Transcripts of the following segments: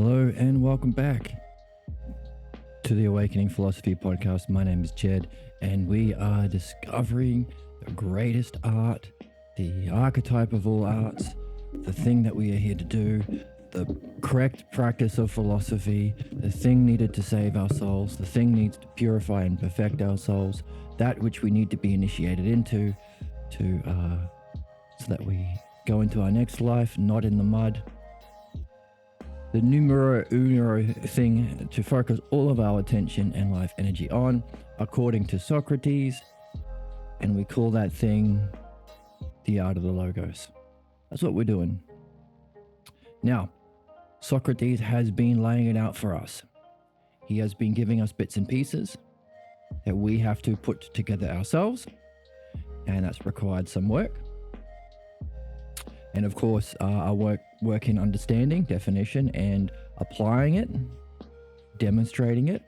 Hello and welcome back to the Awakening Philosophy Podcast. My name is Jed, and we are discovering the greatest art, the archetype of all arts, the thing that we are here to do, the correct practice of philosophy, the thing needed to save our souls, the thing needs to purify and perfect our souls, that which we need to be initiated into so that we go into our next life, not in the mud. The numero uno thing to focus all of our attention and life energy on, according to Socrates, and we call that thing the art of the logos. That's what we're doing. Now, Socrates has been laying it out for us. He has been giving us bits and pieces that we have to put together ourselves, and that's required some work. And of course, our work in understanding, definition, and applying it, demonstrating it,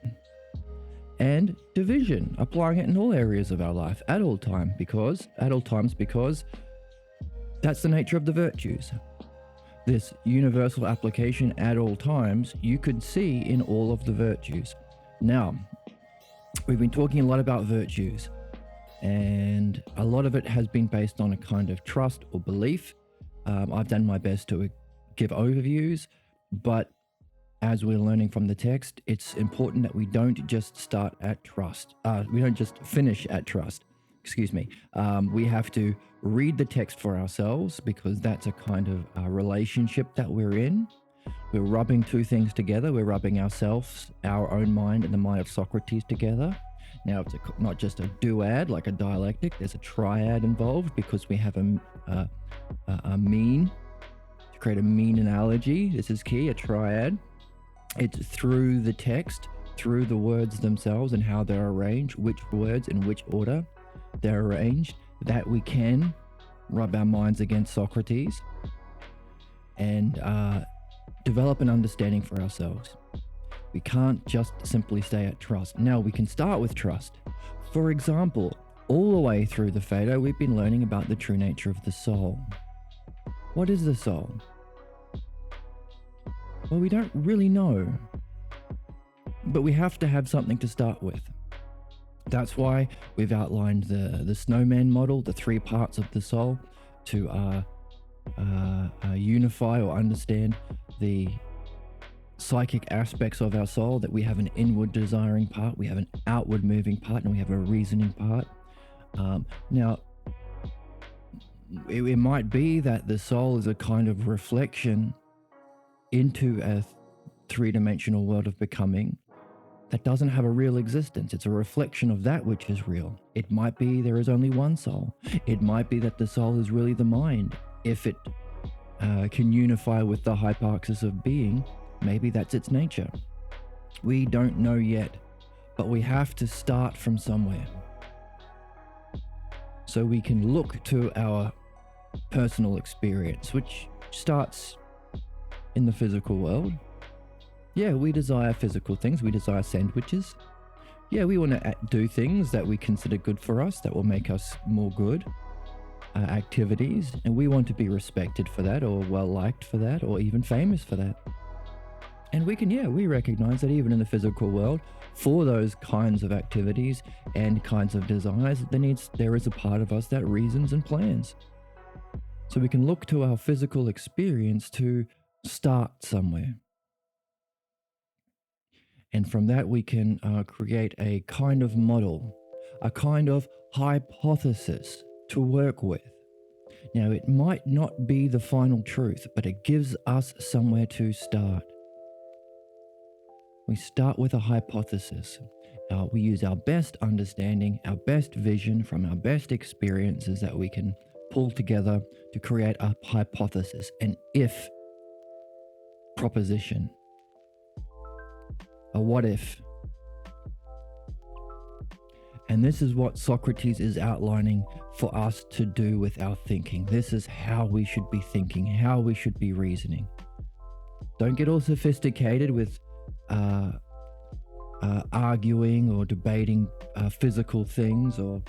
and division, applying it in all areas of our life at all times, because that's the nature of the virtues. This universal application at all times, you could see in all of the virtues. Now, we've been talking a lot about virtues, and a lot of it has been based on a kind of trust or belief. I've done my best to give overviews, but as we're learning from the text, it's important that we don't just start at trust. We don't just finish at trust. We have to read the text for ourselves, because that's a kind of relationship that we're in. We're rubbing two things together. We're rubbing ourselves, our own mind, and the mind of Socrates together. Now, it's not just a duad, like a dialectic. There's a triad involved, because we have a mean, to create a mean analogy. This is key, a triad. It's through the text, through the words themselves and how they're arranged, which words in which order they're arranged, that we can rub our minds against Socrates and develop an understanding for ourselves. We can't just simply stay at trust. Now, we can start with trust. For example, all the way through the Phaedo, we've been learning about the true nature of the soul. What is the soul? Well, we don't really know, but we have to have something to start with. That's why we've outlined the snowman model, the three parts of the soul, to unify or understand the psychic aspects of our soul, that we have an inward desiring part, we have an outward moving part, and we have a reasoning part. Now, it might be that the soul is a kind of reflection into a three-dimensional world of becoming that doesn't have a real existence. It's a reflection of that which is real. It might be there is only one soul. It might be that the soul is really the mind. If it can unify with the hypoxis of being, maybe that's its nature. We don't know yet, but we have to start from somewhere. So we can look to our personal experience, which starts in the physical world. Yeah, we desire physical things. We desire sandwiches. Yeah, we want to do things that we consider good for us, that will make us more good. Activities, and we want to be respected for that, or well liked for that, or even famous for that. And we recognize that even in the physical world, for those kinds of activities and kinds of desires, there is a part of us that reasons and plans. So we can look to our physical experience to start somewhere. And from that, we can create a kind of model, a kind of hypothesis to work with. Now, it might not be the final truth, but it gives us somewhere to start. We start with a hypothesis. We use our best understanding, our best vision from our best experiences that we can pull together to create a hypothesis, an if proposition, a what if. And this is what Socrates is outlining for us to do with our thinking. This is how we should be thinking, how we should be reasoning. Don't get all sophisticated with arguing or debating physical things, or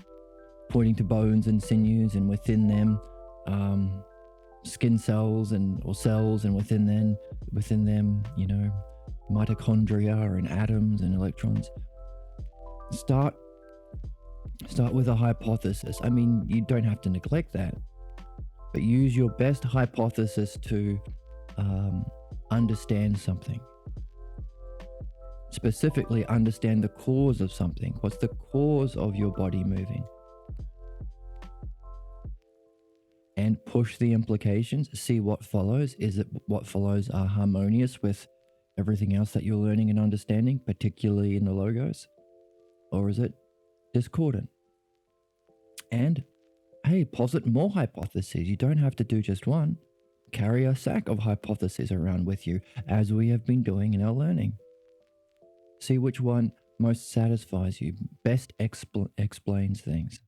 pointing to bones and sinews and within them skin cells or cells, and within them, mitochondria and atoms and electrons. Start with a hypothesis. I mean, you don't have to neglect that, but use your best hypothesis to understand something. Specifically, understand the cause of something. What's the cause of your body moving? And push the implications, see what follows. Is it what follows are harmonious with everything else that you're learning and understanding, particularly in the logos? Or is it discordant? And hey, posit more hypotheses. You don't have to do just one. Carry a sack of hypotheses around with you, as we have been doing in our learning. See which one most satisfies you, best explains things.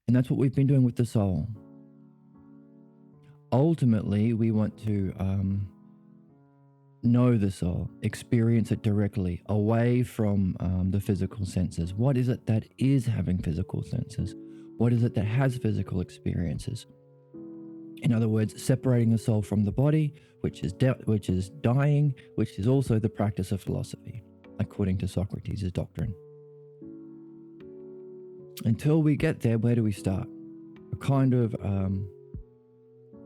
And that's what we've been doing with the soul. Ultimately, we want to know the soul, experience it directly, away from the physical senses. What is it that is having physical senses? What is it that has physical experiences? In other words, separating the soul from the body, which is dying, which is also the practice of philosophy, according to Socrates' doctrine. Until we get there, where do we start?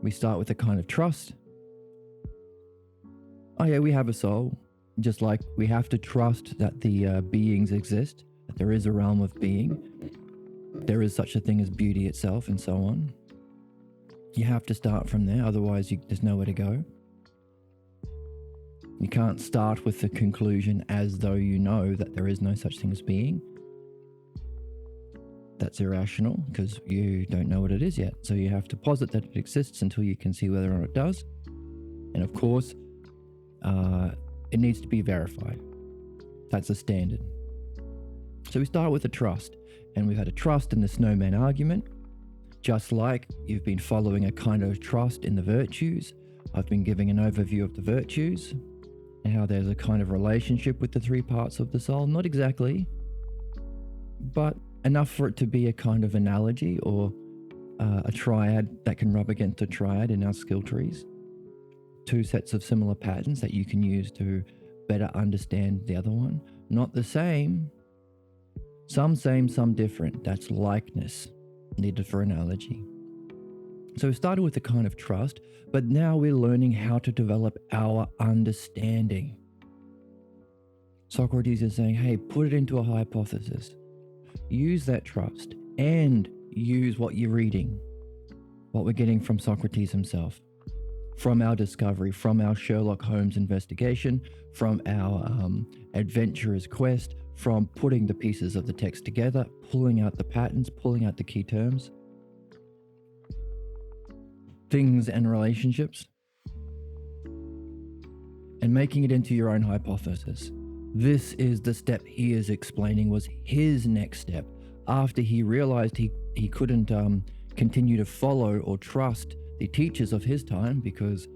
We start with a kind of trust. Oh yeah, we have a soul. Just like we have to trust that the beings exist, that there is a realm of being, there is such a thing as beauty itself, and so on. You have to start from there, otherwise there's nowhere to go. You can't start with the conclusion as though you know that there is no such thing as being. That's irrational, because you don't know what it is yet. So you have to posit that it exists until you can see whether or not it does. And of course, it needs to be verified. That's a standard. So we start with a trust. And we've had a trust in the snowman argument. Just like you've been following a kind of trust in the virtues. I've been giving an overview of the virtues and how there's a kind of relationship with the three parts of the soul. Not exactly, but enough for it to be a kind of analogy, or a triad that can rub against a triad in our skill trees. Two sets of similar patterns that you can use to better understand the other one. Not the same. Some same, some different. That's likeness needed for analogy. So we started with a kind of trust, but now we're learning how to develop our understanding. Socrates is saying, hey, put it into a hypothesis. Use that trust and use what you're reading, what we're getting from Socrates himself, from our discovery, from our Sherlock Holmes investigation, from our adventurer's quest, from putting the pieces of the text together, pulling out the patterns, pulling out the key terms, things and relationships, and making it into your own hypothesis. This is the step he is explaining was his next step after he realized he couldn't continue to follow or trust the teachers of his time because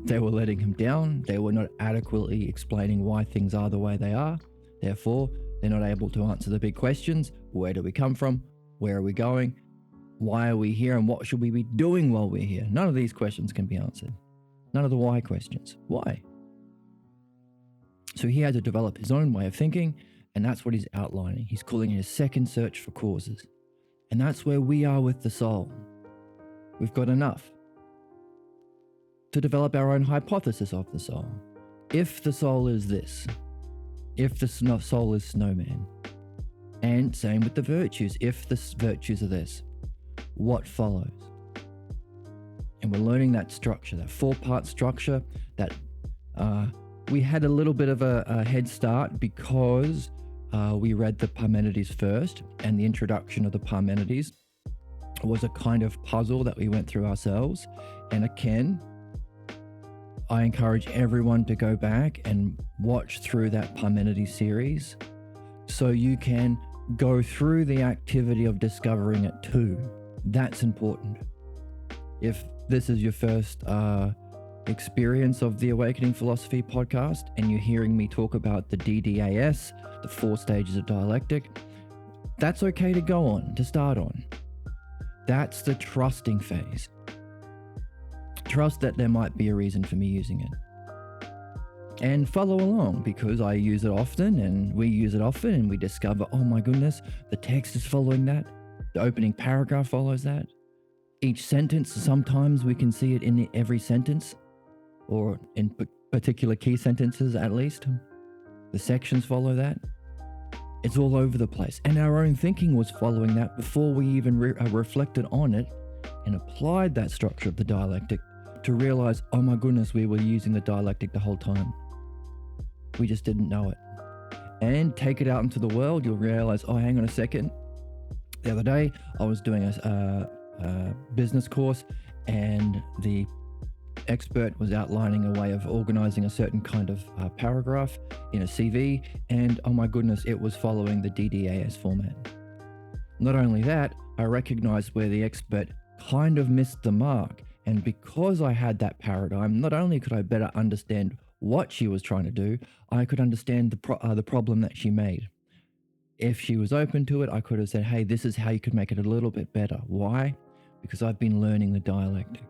they were letting him down. They were not adequately explaining why things are the way they are. Therefore, they're not able to answer the big questions. Where do we come from? Where are we going? Why are we here? And what should we be doing while we're here? None of these questions can be answered. None of the why questions. Why? So he had to develop his own way of thinking, and that's what he's outlining. He's calling it a second search for causes. And that's where we are with the soul. We've got enough to develop our own hypothesis of the soul. If the soul is this, if the soul is snowman, and same with the virtues, if the virtues are this, what follows? And we're learning that structure, that 4-part structure that we had a little bit of a head start because we read the Parmenides first, and the introduction of the Parmenides was a kind of puzzle that we went through ourselves. And again, I encourage everyone to go back and watch through that Parmenides series so you can go through the activity of discovering it too. That's important. If this is your first experience of the Awakening Philosophy podcast and you're hearing me talk about the DDAS, the 4 stages of dialectic, that's okay to go on, to start on. That's the trusting phase. Trust that there might be a reason for me using it. And follow along, because I use it often and we use it often, and we discover, oh my goodness, the text is following that. The opening paragraph follows that. Each sentence, sometimes we can see it in every sentence, or in particular key sentences at least. The sections follow that. It's all over the place. And our own thinking was following that before we even reflected on it and applied that structure of the dialectic to realize, oh my goodness, we were using the dialectic the whole time. We just didn't know it. And take it out into the world, you'll realize, oh, hang on a second. The other day, I was doing a business course, and the expert was outlining a way of organizing a certain kind of paragraph in a CV, and oh my goodness, it was following the DDAS format. Not only that, I recognized where the expert kind of missed the mark, and because I had that paradigm, not only could I better understand what she was trying to do, I could understand the problem that she made. If she was open to it, I could have said, hey, this is how you could make it a little bit better. Why? Because I've been learning the dialectic,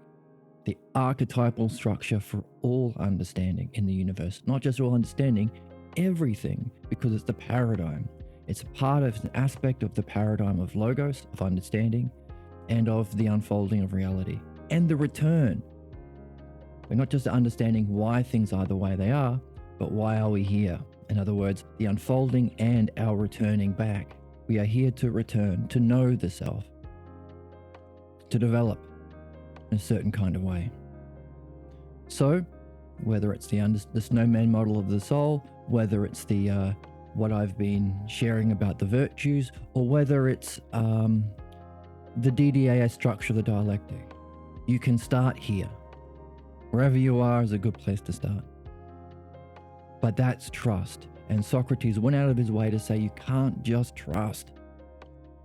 the archetypal structure for all understanding in the universe. Not just all understanding, everything, because it's the paradigm. It's a part of an aspect of the paradigm of logos, of understanding, and of the unfolding of reality, and the return. We're not just understanding why things are the way they are, but why are we here? In other words, the unfolding and our returning back. We are here to return, to know the self, to develop in a certain kind of way. So, whether it's the snowman model of the soul, whether it's the what I've been sharing about the virtues, or whether it's the DDAS structure of the dialectic, you can start here. Wherever you are is a good place to start. But that's trust. And Socrates went out of his way to say you can't just trust.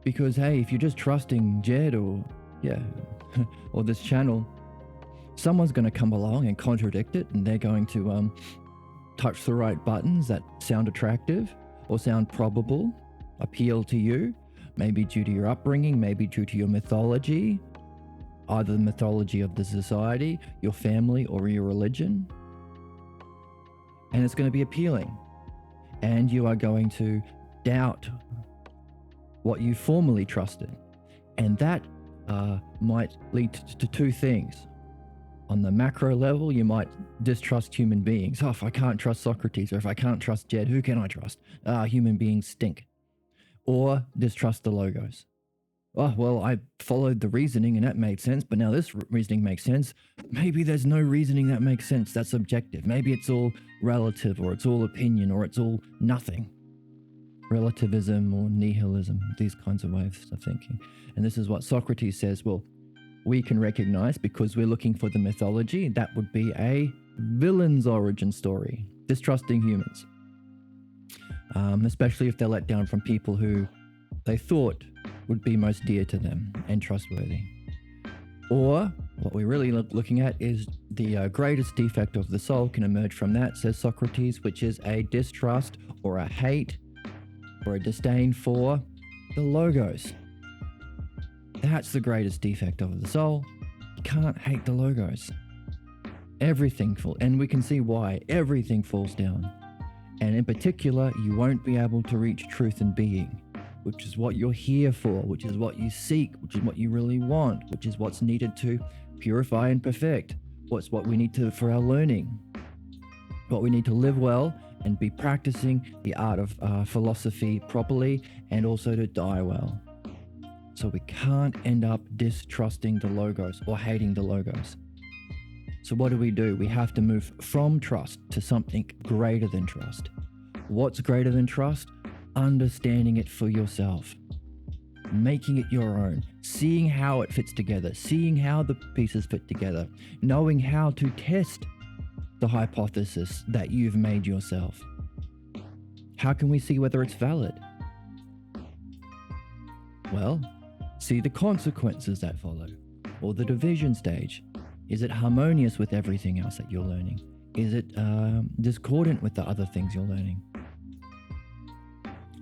Because, hey, if you're just trusting Jed or this channel, someone's going to come along and contradict it, and they're going to touch the right buttons that sound attractive or sound probable, appeal to you, maybe due to your upbringing, maybe due to your mythology, either the mythology of the society, your family, or your religion. And it's going to be appealing. And you are going to doubt what you formerly trusted. And that might lead to two things. On the macro level, you might distrust human beings. Oh, if I can't trust Socrates, or if I can't trust Jed, who can I trust? Human beings stink. Or distrust the logos. Oh, well, I followed the reasoning and that made sense, but now this reasoning makes sense. Maybe there's no reasoning that makes sense. That's subjective. Maybe it's all relative, or it's all opinion, or it's all nothing. Relativism or nihilism, these kinds of ways of thinking. And this is what Socrates says, well, we can recognize, because we're looking for the mythology, that would be a villain's origin story, distrusting humans. Especially if they're let down from people who they thought would be most dear to them and trustworthy. Or what we're really looking at is the greatest defect of the soul can emerge from that, says Socrates, which is a distrust or a hate or a disdain for the logos. That's the greatest defect of the soul. You can't hate the logos. Everything falls, and we can see why. Everything falls down. And in particular, you won't be able to reach truth in being, which is what you're here for, which is what you seek, which is what you really want, which is what's needed to purify and perfect, what's what we need to for our learning, what we need to live well and be practicing the art of philosophy properly, and also to die well. So we can't end up distrusting the logos or hating the logos. So what do? We have to move from trust to something greater than trust. What's greater than trust? Understanding it for yourself, making it your own, seeing how it fits together, seeing how the pieces fit together, knowing how to test the hypothesis that you've made yourself. How can we see whether it's valid? Well, see the consequences that follow, or the division stage. Is it harmonious with everything else that you're learning? Is it discordant with the other things you're learning?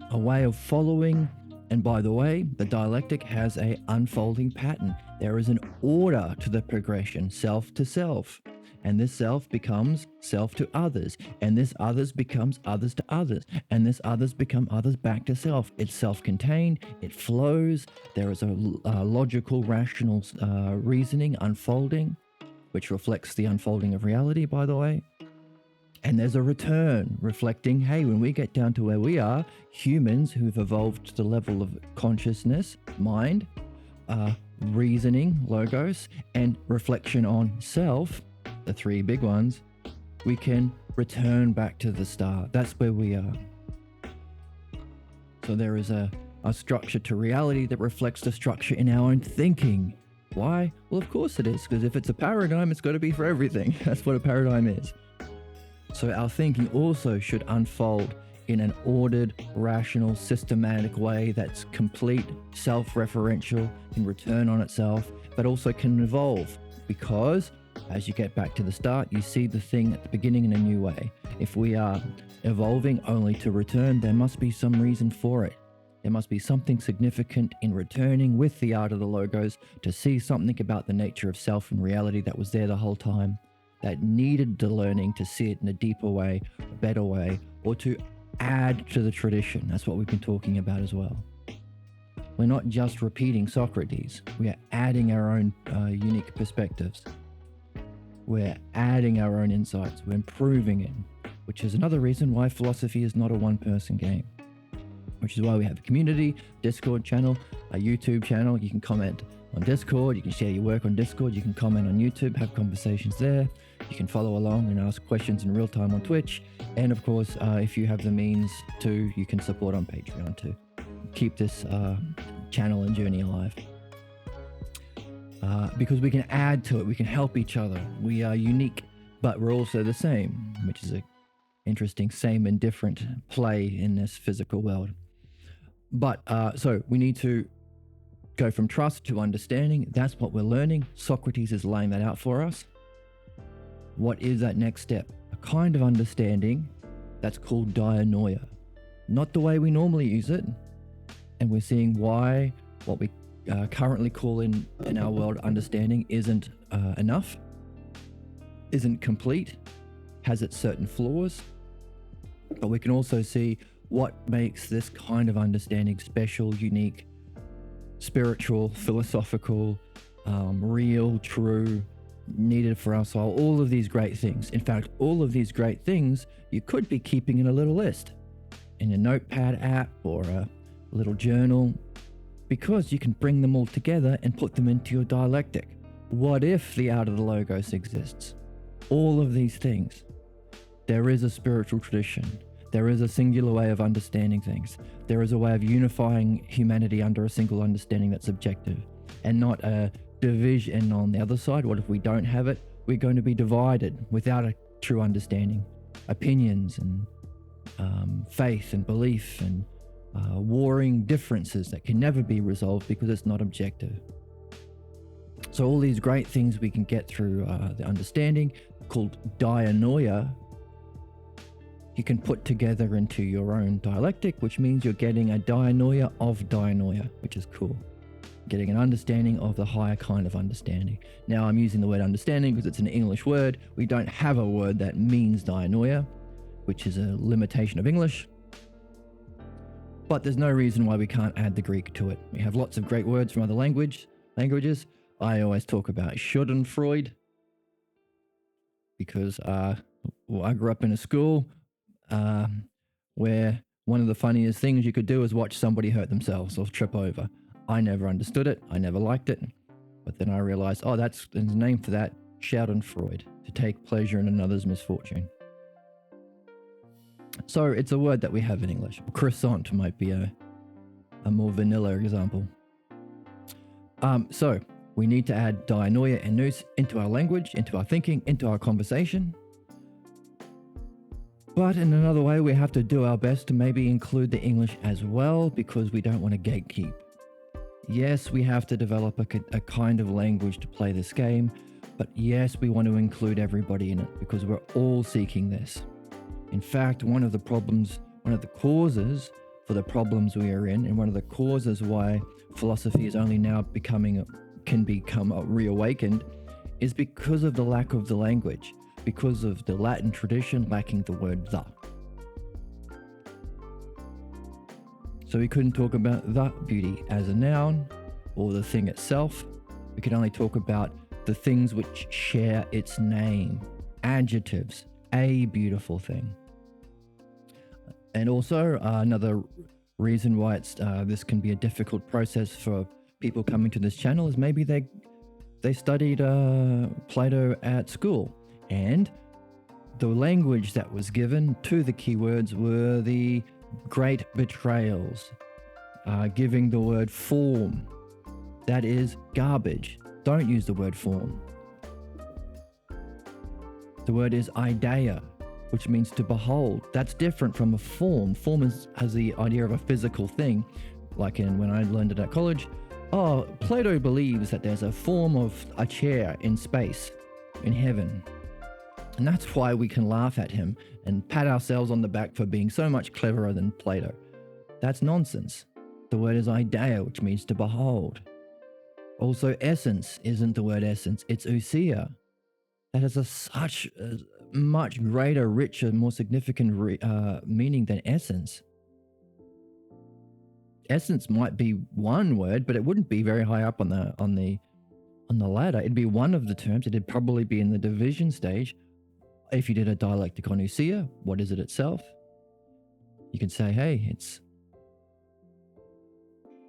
A way of following And by the way, the dialectic has a unfolding pattern. There is an order to the progression, self to self. And this self becomes self to others. And this others becomes others to others. And this others become others back to self. It's self-contained. It flows. There is a logical, rational reasoning unfolding, which reflects the unfolding of reality, by the way. And there's a return reflecting, hey, when we get down to where we are, humans who've evolved to the level of consciousness, mind, reasoning, logos, and reflection on self, the three big ones, we can return back to the start. That's where we are. So there is a structure to reality that reflects the structure in our own thinking. Why? Well, of course it is, because if it's a paradigm, it's got to be for everything. That's what a paradigm is. So our thinking also should unfold in an ordered, rational, systematic way that's complete, self-referential, can return on itself, but also can evolve, because as you get back to the start, you see the thing at the beginning in a new way. If we are evolving only to return, there must be some reason for it. There must be something significant in returning with the art of the logos to see something about the nature of self and reality that was there the whole time, that needed the learning to see it in a deeper way, a better way, or to add to the tradition. That's what we've been talking about as well. We're not just repeating Socrates. We are adding our own unique perspectives. We're adding our own insights. We're improving it, which is another reason why philosophy is not a one-person game, which is why we have a community, Discord channel, a YouTube channel. You can comment on Discord. You can share your work on Discord. You can comment on YouTube, have conversations there. You can follow along and ask questions in real time on Twitch. And of course, if you have the means to, you can support on Patreon to keep this channel and journey alive. Because we can add to it, we can help each other. We are unique, but we're also the same, which is a interesting same and different play in this physical world. But so we need to go from trust to understanding. That's what we're learning. Socrates is laying that out for us. What is that next step? A kind of understanding that's called dianoia. Not the way we normally use it. And we're seeing why what we currently call in our world understanding isn't enough, isn't complete, has its certain flaws. But we can also see what makes this kind of understanding special, unique, spiritual, philosophical, real, true, needed for our soul, all of these great things. In fact, all of these great things you could be keeping in a little list, in a notepad app or a little journal, because you can bring them all together and put them into your dialectic. What if the art of the logos exists? All of these things. There is a spiritual tradition. There is a singular way of understanding things. There is a way of unifying humanity under a single understanding that's objective and not a division on the other side. What if we don't have it? We're going to be divided without a true understanding. Opinions and faith and belief and warring differences that can never be resolved because it's not objective. So all these great things we can get through the understanding called dianoia, you can put together into your own dialectic, which means you're getting a dianoia of dianoia, which is cool. Getting an understanding of the higher kind of understanding. Now I'm using the word understanding because it's an English word. We don't have a word that means dianoia, which is a limitation of English. But there's no reason why we can't add the Greek to it. We have lots of great words from other languages. I always talk about Schadenfreude because I grew up in a school where one of the funniest things you could do is watch somebody hurt themselves or trip over. I never understood it. I never liked it. But then I realized, there's a name for that, Schadenfreude, to take pleasure in another's misfortune. So it's a word that we have in English. Croissant might be a more vanilla example. So we need to add dianoia and nous into our language, into our thinking, into our conversation. But in another way, we have to do our best to maybe include the English as well, because we don't want to gatekeep. Yes, we have to develop a kind of language to play this game, but yes, we want to include everybody in it because we're all seeking this. In fact, one of the causes for the problems we are in, and one of the causes why philosophy is only now can become reawakened, is because of the lack of the language, because of the Latin tradition lacking the word the. So we couldn't talk about the beauty as a noun or the thing itself. We could only talk about the things which share its name, adjectives, a beautiful thing. And also another reason why this can be a difficult process for people coming to this channel is maybe they studied Plato at school, and the language that was given to the keywords were the great betrayals, giving the word form. That is garbage. Don't use the word form. The word is idea, which means to behold. That's different from a form. Form has the idea of a physical thing. Like when I learned it at college, Plato believes that there's a form of a chair in space, in heaven. And that's why we can laugh at him and pat ourselves on the back for being so much cleverer than Plato. That's nonsense. The word is idea, which means to behold. Also, essence isn't the word essence, it's ousia. That has such a much greater, richer, more significant meaning than essence. Essence might be one word, but it wouldn't be very high up on the ladder. It'd be one of the terms. It'd probably be in the division stage. If you did a dialectic on ousia, what is it itself? You could say, hey, it's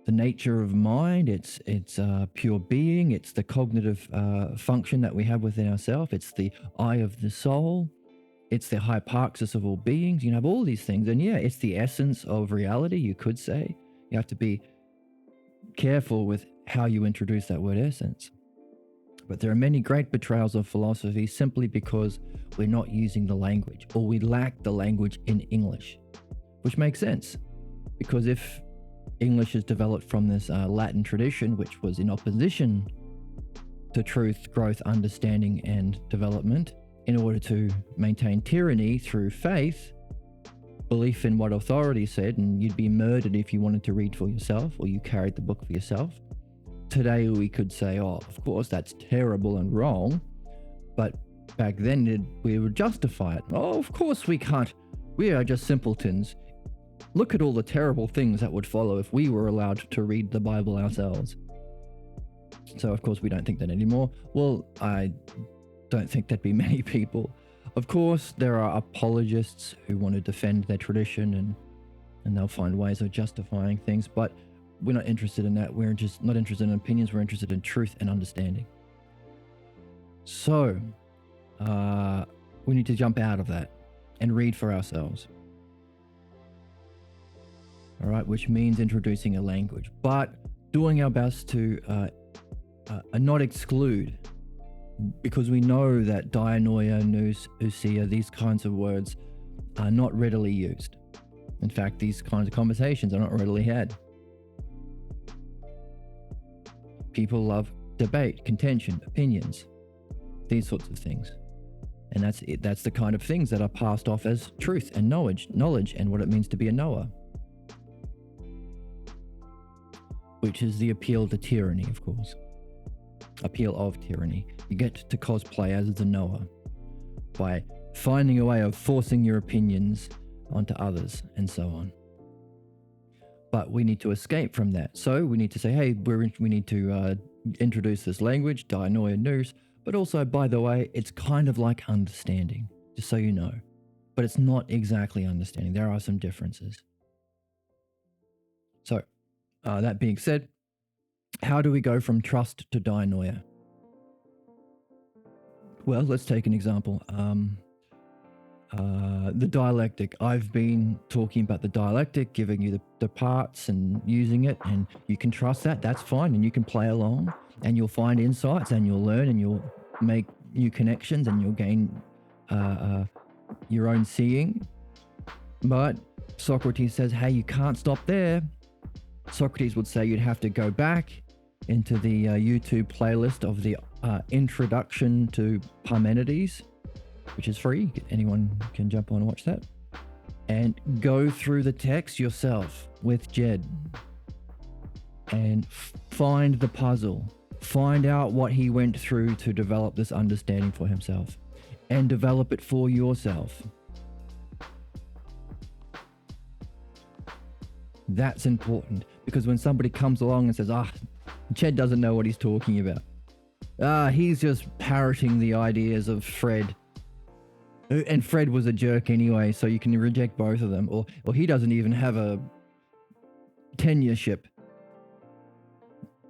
the nature of mind, it's pure being, it's the cognitive function that we have within ourselves, it's the eye of the soul, it's the hyparxis of all beings. You can have all these things, and yeah, it's the essence of reality, you could say. You have to be careful with how you introduce that word essence. But there are many great betrayals of philosophy simply because we're not using the language, or we lack the language in English, which makes sense, because if English is developed from this Latin tradition, which was in opposition to truth, growth, understanding, and development, in order to maintain tyranny through faith, belief in what authority said, and you'd be murdered if you wanted to read for yourself or you carried the book for yourself. Today we could say, oh, of course, that's terrible and wrong, but back then we would justify it. Oh, of course we can't. We are just simpletons. Look at all the terrible things that would follow if we were allowed to read the Bible ourselves. So, of course, we don't think that anymore. Well, I don't think there'd be many people. Of course, there are apologists who want to defend their tradition and they'll find ways of justifying things, but we're not interested in that. We're just not interested in opinions. We're interested in truth and understanding. So, we need to jump out of that and read for ourselves. All right, which means introducing a language, but doing our best to not exclude, because we know that dianoia, nous, ousia, these kinds of words are not readily used. In fact, these kinds of conversations are not readily had. People love debate, contention, opinions, these sorts of things. And that's the kind of things that are passed off as truth and knowledge and what it means to be a knower. Which is the appeal to tyranny, of course. Appeal of tyranny. You get to cosplay as the knower by finding a way of forcing your opinions onto others and so on. But we need to escape from that. So we need to say, hey, we need to introduce this language, dianoia, nous, but also, by the way, it's kind of like understanding, just so you know. But it's not exactly understanding. There are some differences. So, that being said, how do we go from trust to dianoia? Well, let's take an example. The dialectic. I've been talking about the dialectic, giving you the parts and using it, and you can trust that. That's fine, and you can play along, and you'll find insights, and you'll learn, and you'll make new connections, and you'll gain your own seeing. But Socrates says, hey, you can't stop there. Socrates would say you'd have to go back into the YouTube playlist of the Introduction to Parmenides, which is free. Anyone can jump on and watch that. and go through the text yourself with Jed and find the puzzle. Find out what he went through to develop this understanding for himself and develop it for yourself. That's important, because when somebody comes along and says, Jed doesn't know what he's talking about. He's just parroting the ideas of Fred. And Fred was a jerk anyway, so you can reject both of them. Or he doesn't even have a tenureship.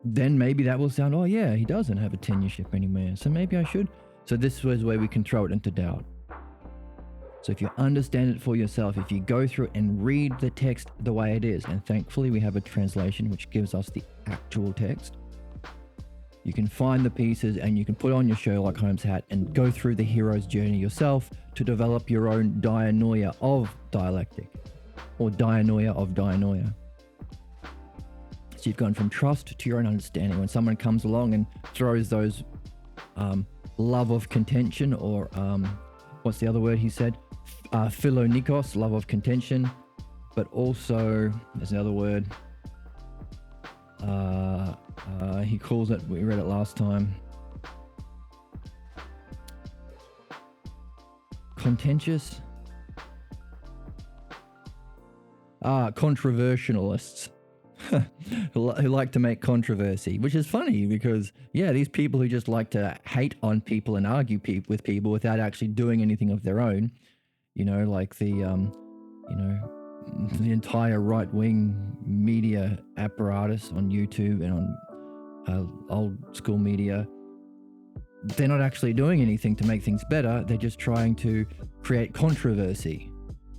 Then maybe that will sound, oh yeah, he doesn't have a tenureship anymore, so maybe I should. So this was where we can throw it into doubt. So if you understand it for yourself, if you go through and read the text the way it is, and thankfully we have a translation which gives us the actual text, you can find the pieces and you can put on your Sherlock Holmes hat and go through the hero's journey yourself to develop your own dianoia of dialectic, or dianoia of dianoia. So you've gone from trust to your own understanding. When someone comes along and throws those love of contention, or what's the other word he said? Philonikos, love of contention, but also there's another word. He calls it, we read it last time, contentious, controversialists. Who like to make controversy, which is funny because, yeah, these people who just like to hate on people and argue with people without actually doing anything of their own, like the entire right-wing media apparatus on YouTube and on old school media, they're not actually doing anything to make things better. They're just trying to create controversy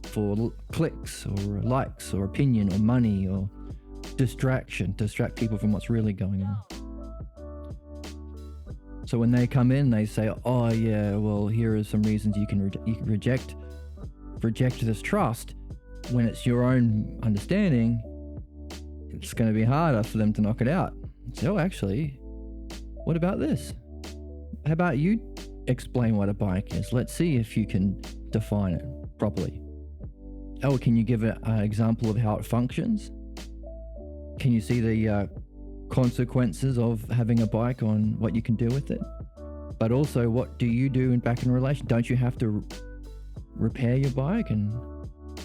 for clicks or likes or opinion or money or distract people from what's really going on. So when they come in, they say, oh yeah, well, here are some reasons you can reject this trust. When it's your own understanding, it's going to be harder for them to knock it out. So actually, what about this? How about you explain what a bike is? Let's see if you can define it properly. Oh, can you give an example of how it functions? Can you see the consequences of having a bike on what you can do with it? But also, what do you do back in relation? Don't you have to repair your bike? And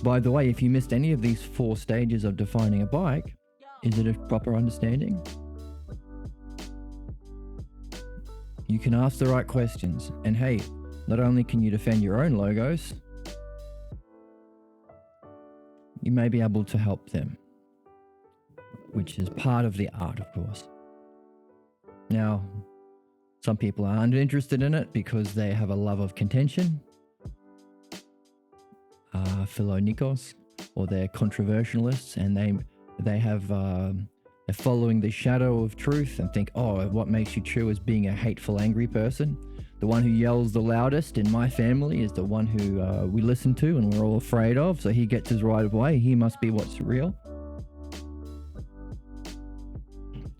by the way, if you missed any of these 4 stages of defining a bike, is it a proper understanding? You can ask the right questions. And hey, not only can you defend your own logos, you may be able to help them, which is part of the art, of course. Now, some people aren't interested in it because they have a love of contention, Philonikos, or they're controversialists, and they're following the shadow of truth and think, oh, what makes you true is being a hateful, angry person. The one who yells the loudest in my family is the one who we listen to and we're all afraid of, so he gets his right of way. He must be what's real.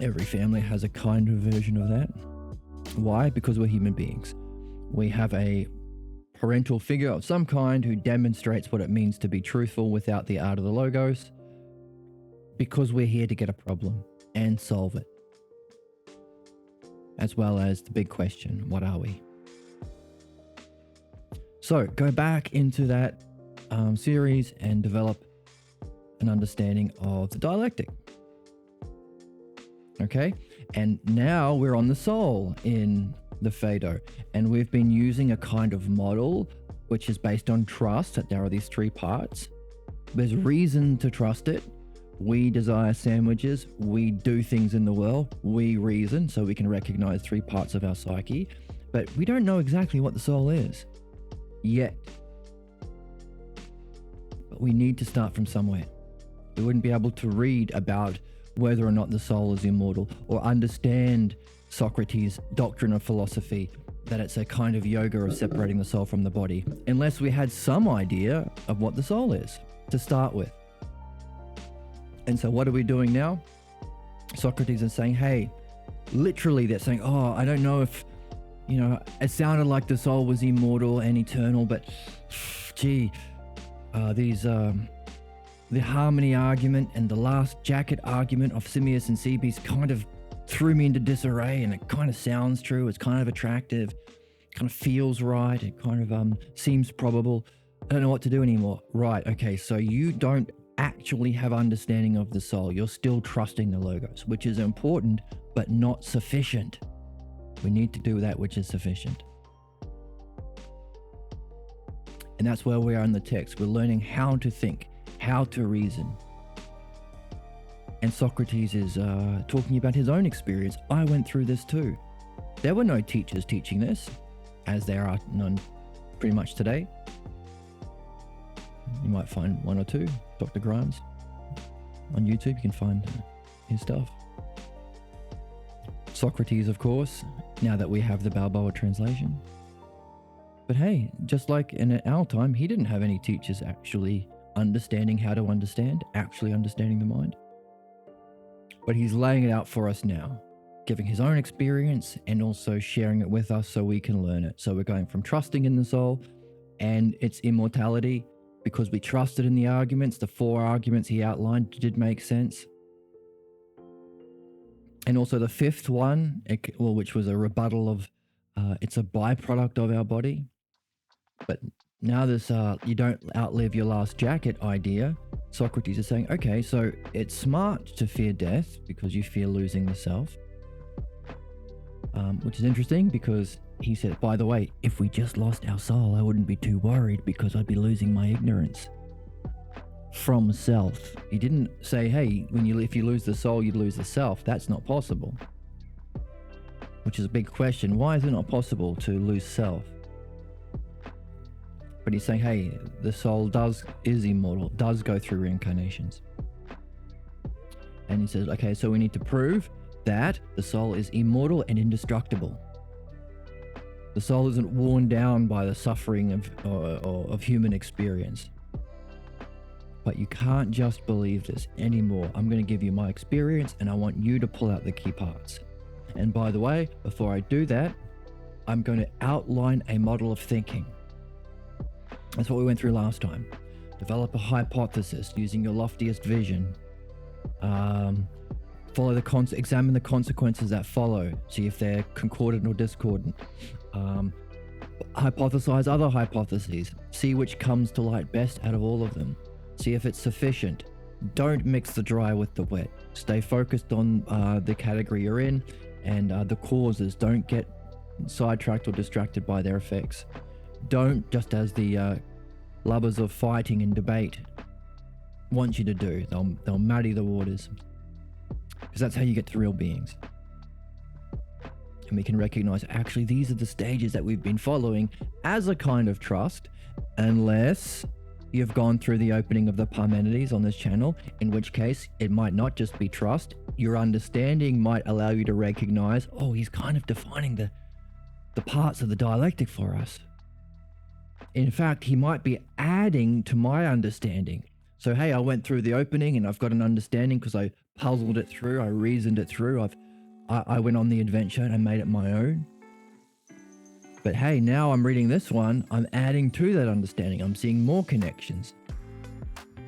Every family has a kind of version of that. Why? Because we're human beings. We have a parental figure of some kind who demonstrates what it means to be truthful without the art of the logos, because we're here to get a problem and solve it. As well as the big question, what are we? So go back into that series and develop an understanding of the dialectic. Okay, and now we're on the soul in the Phaedo, and we've been using a kind of model which is based on trust, that there are these 3 parts. There's reason to trust it. We desire sandwiches. We do things in the world. We reason, so we can recognize 3 parts of our psyche, but we don't know exactly what the soul is yet. But we need to start from somewhere. We wouldn't be able to read about whether or not the soul is immortal, or understand Socrates' doctrine of philosophy, that it's a kind of yoga of separating the soul from the body, unless we had some idea of what the soul is to start with. And so what are we doing now? Socrates is saying, hey, literally they're saying, oh, I don't know if, it sounded like the soul was immortal and eternal, but gee, The harmony argument and the last jacket argument of Simius and Cebes kind of threw me into disarray, and it kind of sounds true. It's kind of attractive, kind of feels right. It kind of seems probable. I don't know what to do anymore. Right, okay, so you don't actually have understanding of the soul. You're still trusting the logos, which is important, but not sufficient. We need to do that which is sufficient. And that's where we are in the text. We're learning how to think, how to reason. And Socrates is talking about his own experience. I went through this too. There were no teachers teaching this, as there are none pretty much today. You might find one or two. Dr. Grimes on YouTube, you can find his stuff. Socrates, of course, now that we have the Balboa translation. But hey, just like in our time, he didn't have any teachers actually understanding how to understand, actually understanding the mind. But he's laying it out for us now, giving his own experience and also sharing it with us so we can learn it. So we're going from trusting in the soul and its immortality, because we trusted in the arguments. The 4 arguments he outlined did make sense. And also the 5th one, which was a rebuttal of it's a byproduct of our body. But now this you don't outlive your last jacket idea, Socrates is saying, okay, so it's smart to fear death because you fear losing the self. Which is interesting because he said, by the way, if we just lost our soul, I wouldn't be too worried because I'd be losing my ignorance from self. He didn't say, hey, if you lose the soul, you'd lose the self. That's not possible. Which is a big question. Why is it not possible to lose self? But he's saying, hey, the soul is immortal, does go through reincarnations. And he says, okay, so we need to prove that the soul is immortal and indestructible. The soul isn't worn down by the suffering of human experience. But you can't just believe this anymore. I'm going to give you my experience and I want you to pull out the key parts. And by the way, before I do that, I'm going to outline a model of thinking. That's what we went through last time. Develop a hypothesis using your loftiest vision. Examine the consequences that follow. See if they're concordant or discordant. Hypothesize other hypotheses. See which comes to light best out of all of them. See if it's sufficient. Don't mix the dry with the wet. Stay focused on the category you're in and the causes. Don't get sidetracked or distracted by their effects. Don't, just as the lovers of fighting and debate want you to do. They'll muddy the waters. Because that's how you get to real beings. And we can recognize, actually, these are the stages that we've been following as a kind of trust, unless you've gone through the opening of the Parmenides on this channel, in which case it might not just be trust. Your understanding might allow you to recognize, oh, he's kind of defining the parts of the dialectic for us. In fact, he might be adding to my understanding. So, hey, I went through the opening and I've got an understanding because I puzzled it through, I reasoned it through, I went on the adventure and I made it my own. But hey, now I'm reading this one, I'm adding to that understanding. I'm seeing more connections.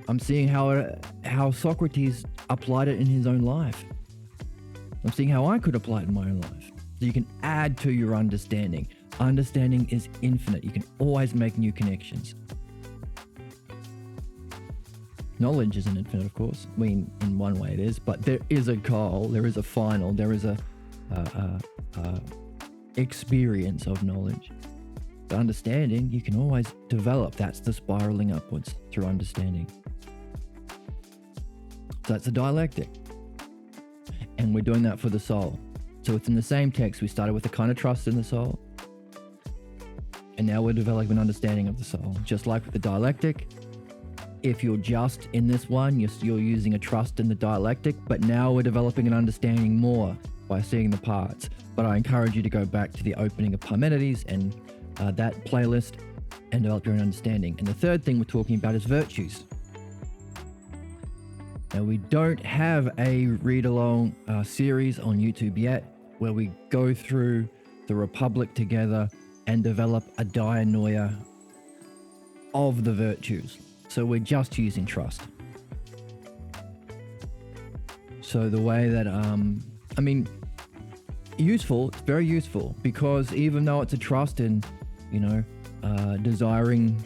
I'm seeing how Socrates applied it in his own life. I'm seeing how I could apply it in my own life. So you can add to your understanding. Understanding is infinite. You can always make new connections. Knowledge isn't infinite, of course. I mean, in one way it is, but there is a goal, there is a final, there is a experience of knowledge. But understanding, you can always develop. That's the spiraling upwards through understanding. So that's a dialectic. And we're doing that for the soul. So it's in the same text. We started with a kind of trust in the soul. And now we're developing an understanding of the soul. Just like with the dialectic, if you're just in this one, you're using a trust in the dialectic, but now we're developing an understanding more by seeing the parts. But I encourage you to go back to the opening of Parmenides and that playlist and develop your own understanding. And the third thing we're talking about is virtues. Now, we don't have a read-along series on YouTube yet where we go through the Republic together and develop a dianoia of the virtues. So we're just using trust. So the way that, useful, it's very useful, because even though it's a trust in, desiring,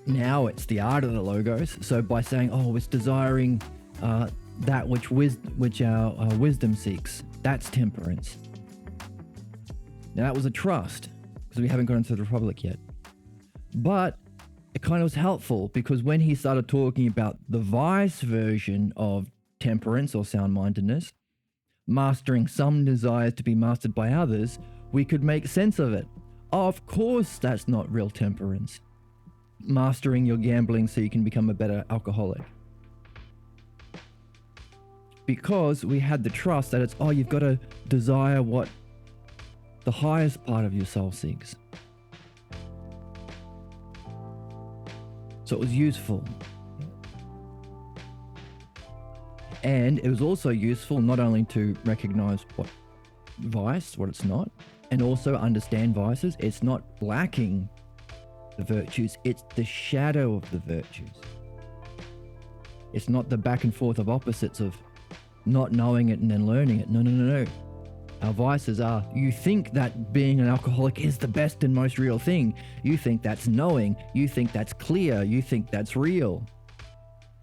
now it's the art of the logos. So by saying, it's desiring that which our wisdom seeks, that's temperance. Now that was a trust, because we haven't got into the Republic yet. But it kind of was helpful, because when he started talking about the vice version of temperance or sound-mindedness, mastering some desires to be mastered by others, we could make sense of it. Of course, that's not real temperance. Mastering your gambling so you can become a better alcoholic. Because we had the trust that it's, you've got to desire what the highest part of your soul seeks. So it was useful. And it was also useful not only to recognize what it's not, and also understand vices. It's not lacking the virtues, it's the shadow of the virtues. It's not the back and forth of opposites of not knowing it and then learning it. No. Our vices are, you think that being an alcoholic is the best and most real thing. You think that's knowing. You think that's clear. You think that's real.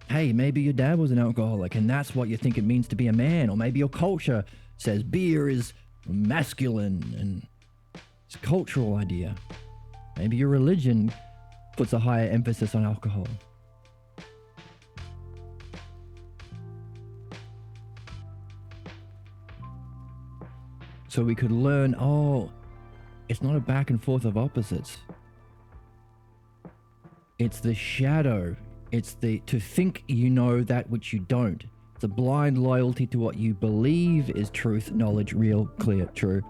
Hey, maybe your dad was an alcoholic and that's what you think it means to be a man. Or maybe your culture says beer is masculine and it's a cultural idea. Maybe your religion puts a higher emphasis on alcohol. So we could learn, it's not a back and forth of opposites. It's the shadow. It's to think you know that which you don't. It's a blind loyalty to what you believe is truth, knowledge, real, clear, true.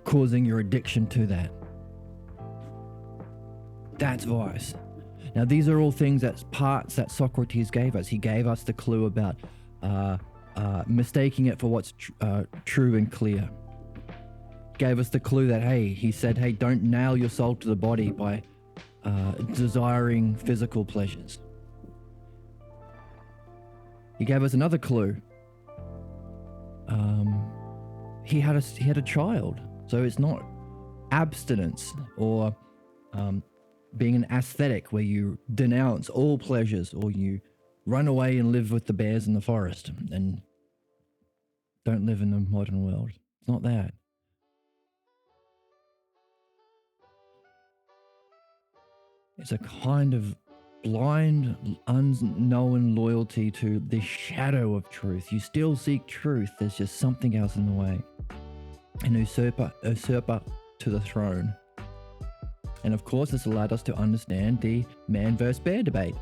Causing your addiction to that. That's vice. Now these are all things, that's parts that Socrates gave us. He gave us the clue about mistaking it for what's true and clear. Gave us the clue that, he said, don't nail your soul to the body by desiring physical pleasures. He gave us another clue. He had a child, so it's not abstinence or being an ascetic where you denounce all pleasures or you run away and live with the bears in the forest and don't live in the modern world. It's not that. It's a kind of blind, unknown loyalty to the shadow of truth. You still seek truth, there's just something else in the way. An usurper to the throne. And of course, this allowed us to understand the man versus bear debate.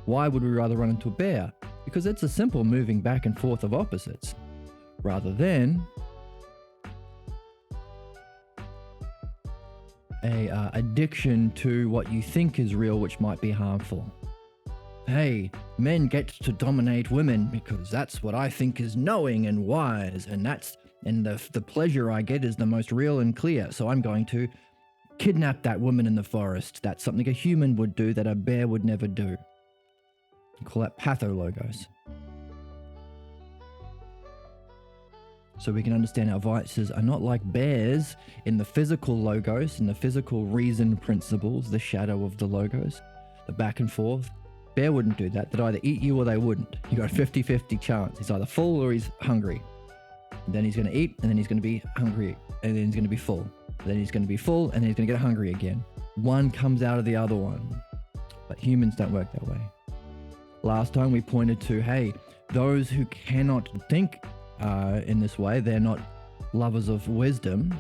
Why would we rather run into a bear? Because it's a simple moving back and forth of opposites, rather than a addiction to what you think is real, which might be harmful. Hey, men get to dominate women because that's what I think is knowing and wise, and the pleasure I get is the most real and clear. So I'm going to kidnap that woman in the forest. That's something a human would do that a bear would never do. You call that pathologos. So we can understand our vices are not like bears in the physical logos, in the physical reason principles, the shadow of the logos, the back and forth. Bear wouldn't do that. They'd either eat you or they wouldn't. You got a 50-50 chance. He's either full or he's hungry. And then he's going to eat, and then he's going to be hungry, and then he's going to be full. Then he's going to be full, and then he's going to get hungry again. One comes out of the other one. But humans don't work that way. Last time we pointed to, those who cannot think in this way, they're not lovers of wisdom.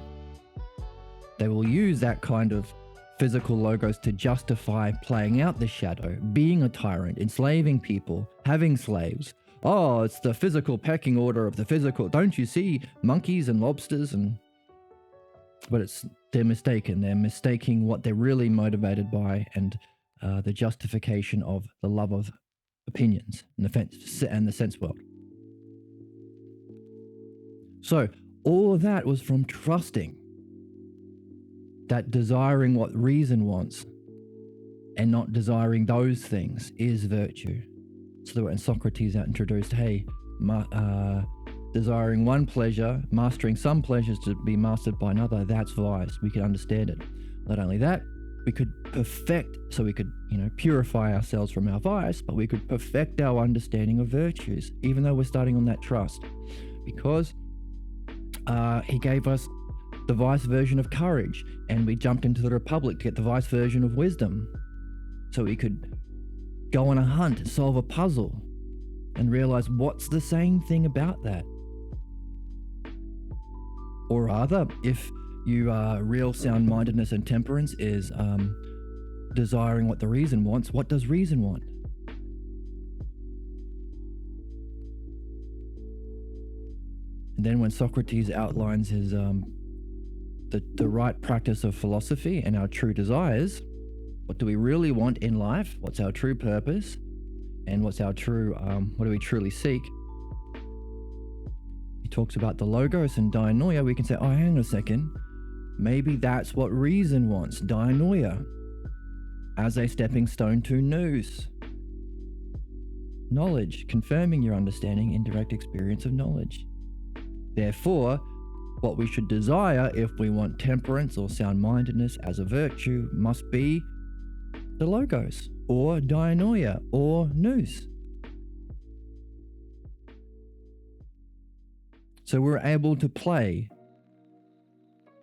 They will use that kind of physical logos to justify playing out the shadow, being a tyrant, enslaving people, having slaves. Oh, it's the physical pecking order of the physical. Don't you see monkeys and lobsters But they're mistaken. They're mistaking what they're really motivated by and the justification of the love of opinions and the sense world. So all of that was from trusting that desiring what reason wants and not desiring those things is virtue. So when Socrates introduced, hey, desiring one pleasure, mastering some pleasures to be mastered by another, that's vice. We could understand it. Not only that, we could perfect, so we could, purify ourselves from our vice, but we could perfect our understanding of virtues, even though we're starting on that trust. Because he gave us the vice version of courage, and we jumped into the Republic to get the vice version of wisdom. So we could go on a hunt, solve a puzzle, and realize what's the same thing about that. Or rather, if you real sound-mindedness and temperance is desiring what the reason wants, what does reason want? And then when Socrates outlines his the right practice of philosophy and our true desires, what do we really want in life? What's our true purpose? And what's our true, what do we truly seek? He talks about the logos and dianoia. We can say, oh, hang on a second. Maybe that's what reason wants, dianoia, as a stepping stone to nous. Knowledge, confirming your understanding in direct experience of knowledge. Therefore, what we should desire if we want temperance or sound-mindedness as a virtue must be the logos, or dianoia, or nous. So we're able to play,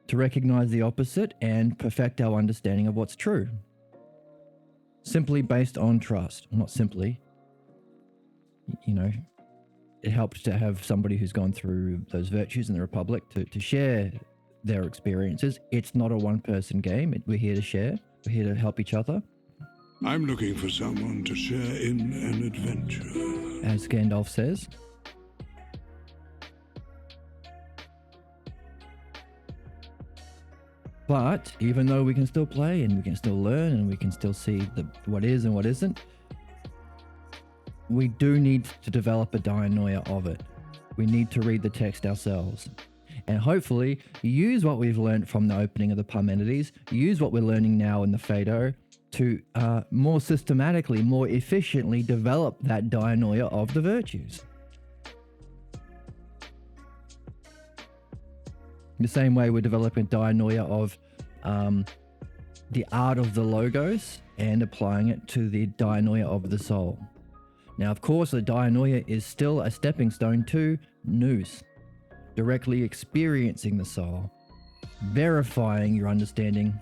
to recognize the opposite and perfect our understanding of what's true. Simply based on trust. Well, not simply. It helps to have somebody who's gone through those virtues in the Republic to share their experiences. It's not a one-person game. We're here to share. We're here to help each other. I'm looking for someone to share in an adventure, as Gandalf says. But even though we can still play and we can still learn and we can still see what is and what isn't, we do need to develop a dianoia of it. We need to read the text ourselves. And hopefully use what we've learned from the opening of the Parmenides, use what we're learning now in the Phaedo to more systematically, more efficiently develop that dianoia of the virtues. The same way we're developing dianoia of the art of the logos and applying it to the dianoia of the soul. Now, of course, the dianoia is still a stepping stone to nous, directly experiencing the soul, verifying your understanding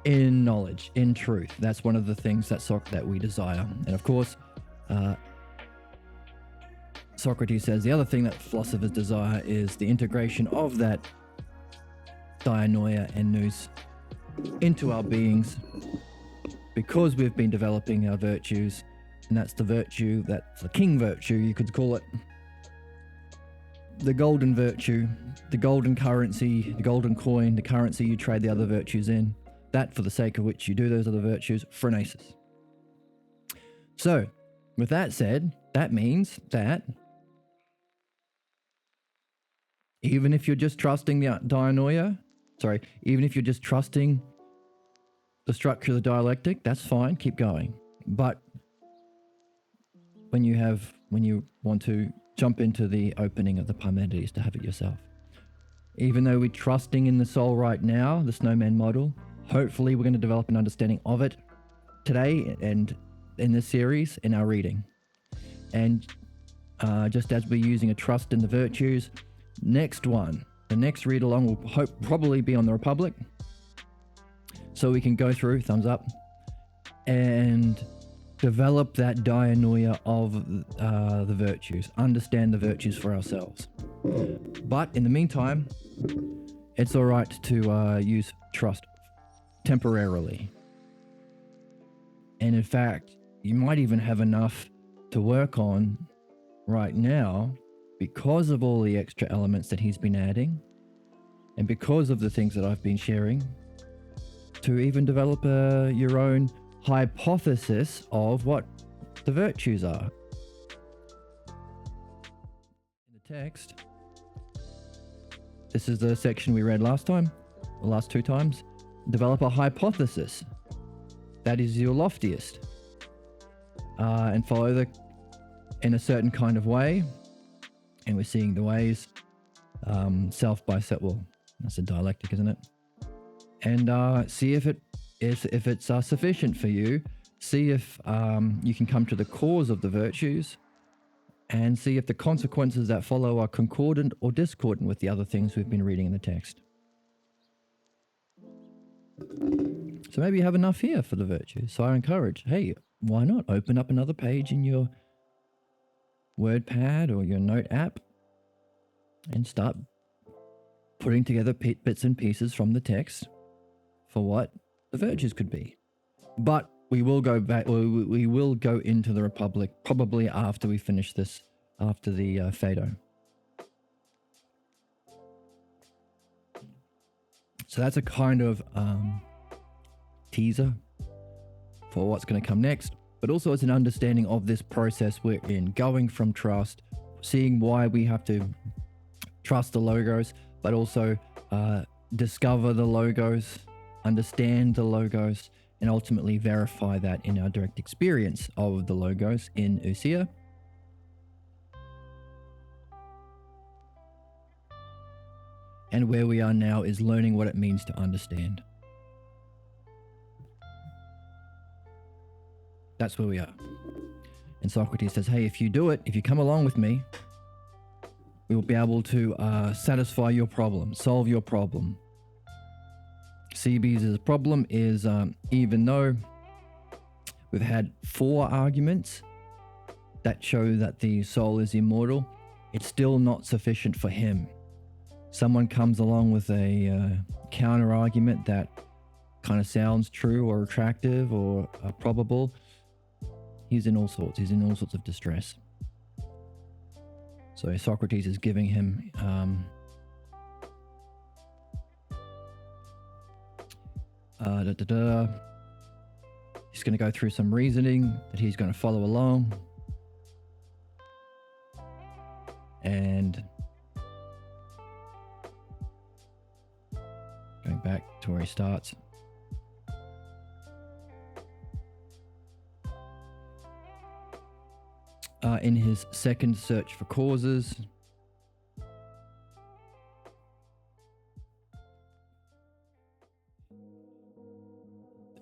in knowledge, in truth. That's one of the things that we desire. And of course, Socrates says the other thing that philosophers desire is the integration of that dianoia and nous into our beings, because we've been developing our virtues, and that's the virtue, that's the king virtue, you could call it. The golden virtue, the golden currency, the golden coin, the currency you trade the other virtues in, that for the sake of which you do those other virtues, phronesis. So, with that said, that means that even if you're just trusting the dianoia, even if you're just trusting the structure of the dialectic, that's fine, keep going. But when you want to jump into the opening of the Parmenides to have it yourself. Even though we're trusting in the soul right now, the snowman model, hopefully we're going to develop an understanding of it today and in this series in our reading. And just as we're using a trust in the virtues, the next read along will probably be on the Republic. So we can go through, thumbs up, and develop that dianoia of the virtues, understand the virtues for ourselves. But in the meantime, it's all right to use trust temporarily. And in fact, you might even have enough to work on right now because of all the extra elements that he's been adding, and because of the things that I've been sharing, to even develop your own hypothesis of what the virtues are. In the text, This is the section we read last time, the last 2 times. Develop a hypothesis that is your loftiest, and follow in a certain kind of way. And we're seeing the ways, self by self. Well, that's a dialectic, isn't it? And see if it's sufficient for you. See if you can come to the cause of the virtues, and see if the consequences that follow are concordant or discordant with the other things we've been reading in the text. So maybe you have enough here for the virtues. So I encourage, hey, why not open up another page in your WordPad or your note app and start putting together bits and pieces from the text for what the virtues could be. But we will go back, we will go into the Republic probably after we finish this, after the Phaedo. So that's a kind of teaser for what's going to come next, but also it's an understanding of this process we're in, going from trust, seeing why we have to trust the logos, but also discover the logos, understand the logos, and ultimately verify that in our direct experience of the logos in Usia. And where we are now is learning what it means to understand. That's where we are. And Socrates says, hey, if you do it, if you come along with me, we will be able to satisfy your problem, solve your problem. CB's problem is, even though we've had 4 arguments that show that the soul is immortal, it's still not sufficient for him. Someone comes along with a counter argument that kind of sounds true or attractive or probable. He's in all sorts of distress. So Socrates is giving him he's going to go through some reasoning that he's going to follow along, and going back to where he starts. In his second search for causes,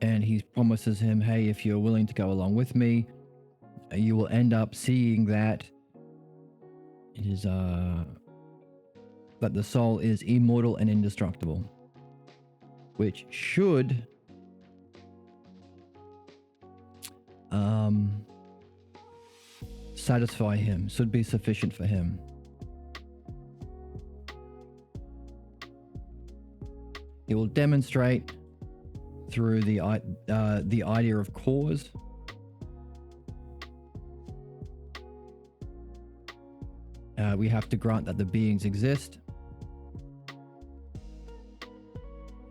and he promises him, hey, if you're willing to go along with me, you will end up seeing that it is that the soul is immortal and indestructible, which should satisfy him, should be sufficient for him. It will demonstrate through the idea of cause, we have to grant that the beings exist,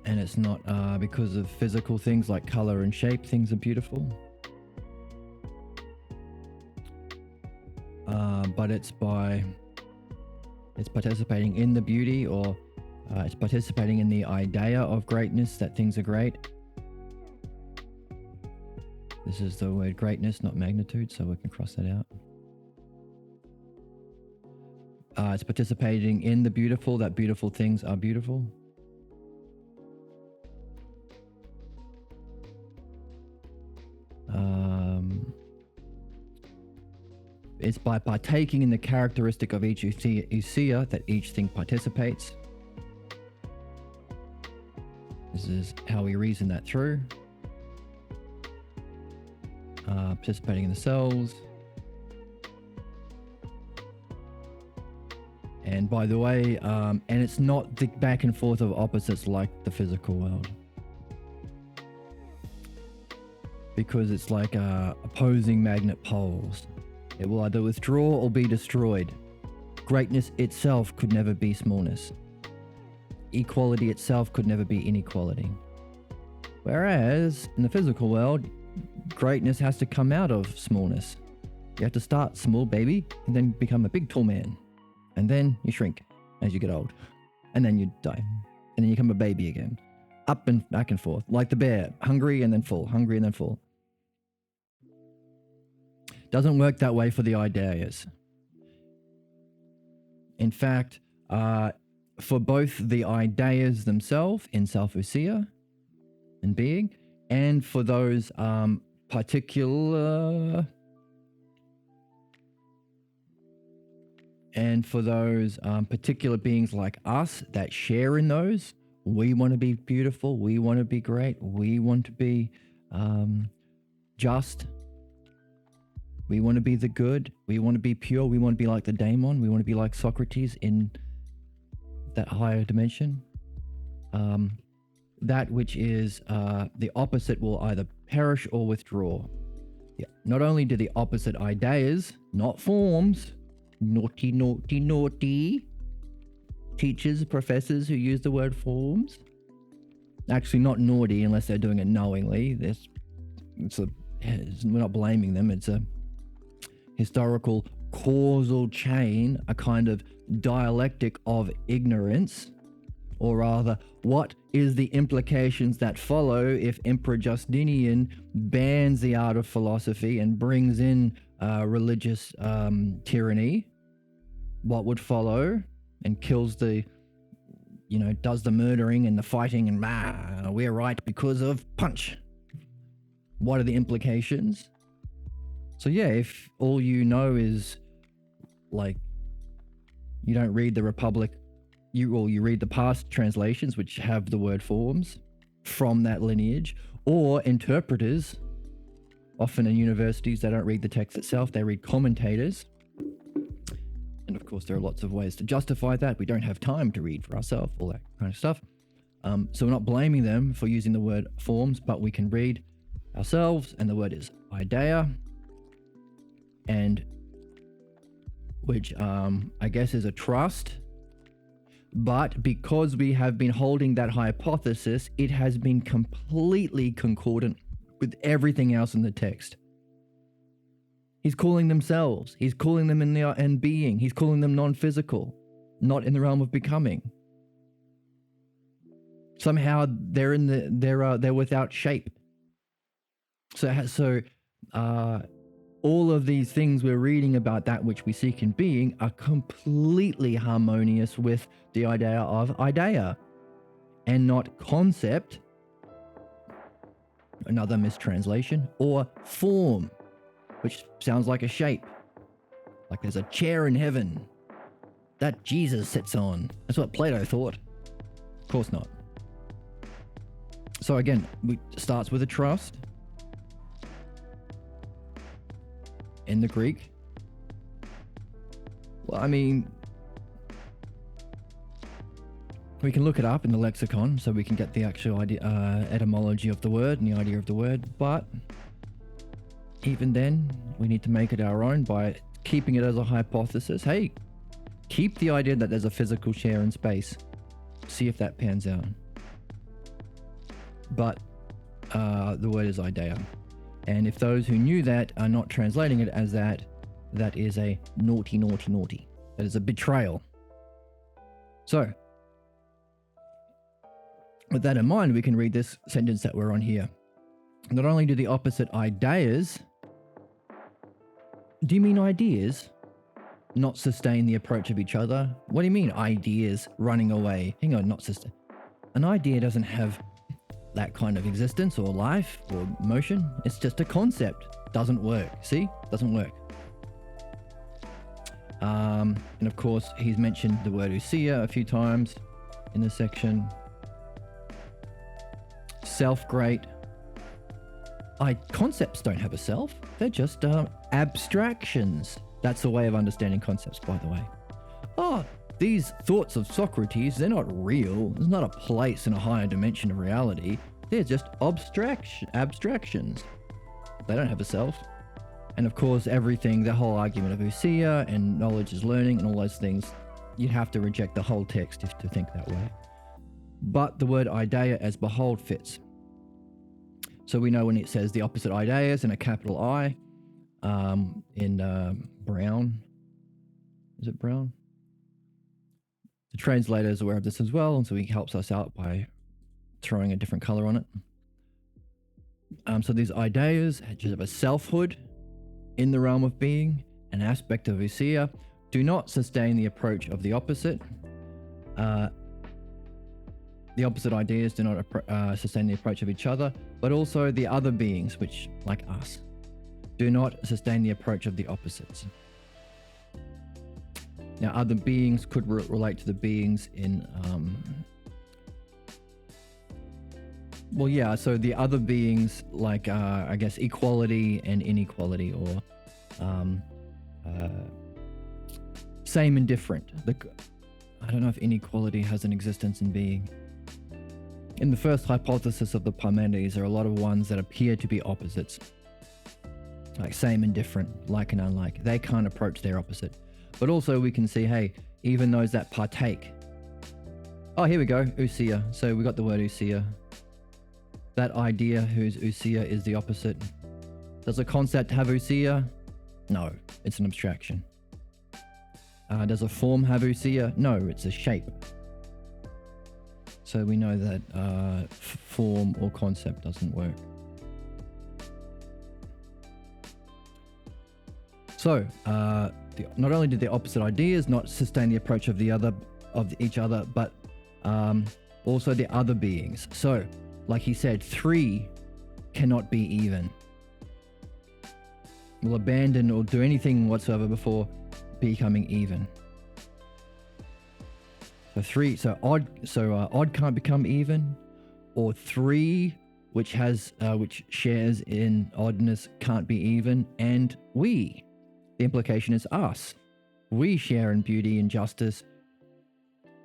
and it's not because of physical things like color and shape. Things are beautiful. But it's participating in the beauty, or it's participating in the idea of greatness, that things are great. This is the word greatness, not magnitude, so we can cross that out. It's participating in the beautiful, that beautiful things are beautiful. It's by partaking in the characteristic of each usia that each thing participates. This is how we reason that through. Participating in the cells. And by the way, and it's not the back and forth of opposites like the physical world, because it's like opposing magnet poles. It will either withdraw or be destroyed. Greatness itself could never be smallness. Equality itself could never be inequality. Whereas in the physical world, greatness has to come out of smallness. You have to start small, baby, and then become a big tall man. And then you shrink as you get old. and then you die. And then you become a baby again. Up and back and forth. Like the bear. Hungry and then full. Hungry and then full. Doesn't work that way for the Ideias. In fact, for both the Ideias themselves in self-ousia and being, and for those particular beings like us that share in those, we want to be beautiful, we want to be great, we want to be just, we want to be the good, we want to be pure, we want to be like the daemon, we want to be like Socrates in that higher dimension. That which is the opposite will either perish or withdraw. Yeah. Not only do the opposite Ideias, not forms, naughty teachers, professors who use the word forms, actually not naughty unless they're doing it knowingly. We're not blaming them. It's a historical causal chain, a kind of dialectic of ignorance, or rather, what is the implications that follow if Emperor Justinian bans the art of philosophy and brings in religious tyranny? What would follow? And kills does the murdering and the fighting and we're right because of punch. What are the implications? So yeah, if all you know is like, you don't read the Republic, you read the past translations which have the word forms from that lineage, or interpreters, often in universities, they don't read the text itself, they read commentators. And of course, there are lots of ways to justify that. We don't have time to read for ourselves, all that kind of stuff. So we're not blaming them for using the word forms, but we can read ourselves, and the word is idea, and which I guess is a trust. But because we have been holding that hypothesis, it has been completely concordant with everything else in the text. He's calling themselves. He's calling them in being. He's calling them non-physical, not in the realm of becoming. Somehow they're they're without shape. So all of these things we're reading about that which we seek in being are completely harmonious with the idea of idea, and not concept, another mistranslation, or form, which sounds like a shape, like there's a chair in heaven that Jesus sits on. That's what Plato thought. Of course not. So again, it starts with a trust in the Greek. Well, I mean, we can look it up in the lexicon so we can get the actual etymology of the word and the idea of the word, but even then, we need to make it our own by keeping it as a hypothesis. Hey, keep the idea that there's a physical share in space. See if that pans out. But the word is idea. And if those who knew that are not translating it as that, that is a naughty. That is a betrayal. So, with that in mind, we can read this sentence that we're on here. Not only do the opposite ideas, do you mean ideas, not sustain the approach of each other? What do you mean ideas running away? Hang on, not sustain. An idea doesn't have that kind of existence or life or motion. It's just a concept. Doesn't work. See? Doesn't work. And of course, he's mentioned the word ousia a few times in this section. Self-great. Concepts don't have a self. They're just abstractions. That's a way of understanding concepts, by the way. Oh, these thoughts of Socrates, they're not real. There's not a place in a higher dimension of reality. They're just abstractions. They don't have a self. And of course, everything, the whole argument of ousia and knowledge is learning and all those things, you'd have to reject the whole text to think that way. But the word idea as behold fits. So we know when it says the opposite ideas in a capital I, in Brown. Is it Brown? The translator is aware of this as well, and so he helps us out by throwing a different color on it. So these ideas have a selfhood in the realm of being, an aspect of ousia, do not sustain the approach of the opposite. The opposite ideas do not sustain the approach of each other, but also the other beings, which, like us, do not sustain the approach of the opposites. Now, other beings could relate to the beings in... so the other beings, like, I guess, equality and inequality, or same and different. I don't know if inequality has an existence in being. In the first hypothesis of the Parmenides, there are a lot of ones that appear to be opposites. Like same and different, like and unlike. They can't approach their opposite. But also we can see, hey, even those that partake. Oh, here we go, ousia. So we got the word ousia. That idea whose ousia is the opposite. Does a concept have ousia? No, it's an abstraction. Does a form have ousia? No, it's a shape. So we know that form or concept doesn't work. So not only did the opposite ideas not sustain the approach of each other, but also the other beings. So, like he said, 3 cannot be even. Will abandon or do anything whatsoever before becoming even. So odd can't become even, or 3, which shares in oddness, can't be even, and we. The implication is us. We share in beauty and justice.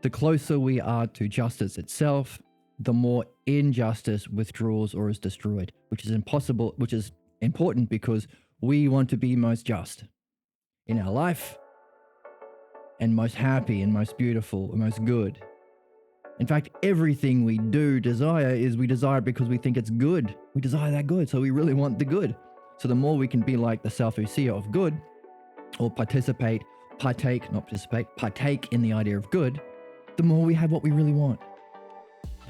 The closer we are to justice itself, the more injustice withdraws or is destroyed, which is important because we want to be most just in our life and most happy and most beautiful and most good. In fact, everything we do desire we desire it because we think it's good. We desire that good, so we really want the good. So the more we can be like the self-ousia of good, or partake in the idea of good, the more we have what we really want.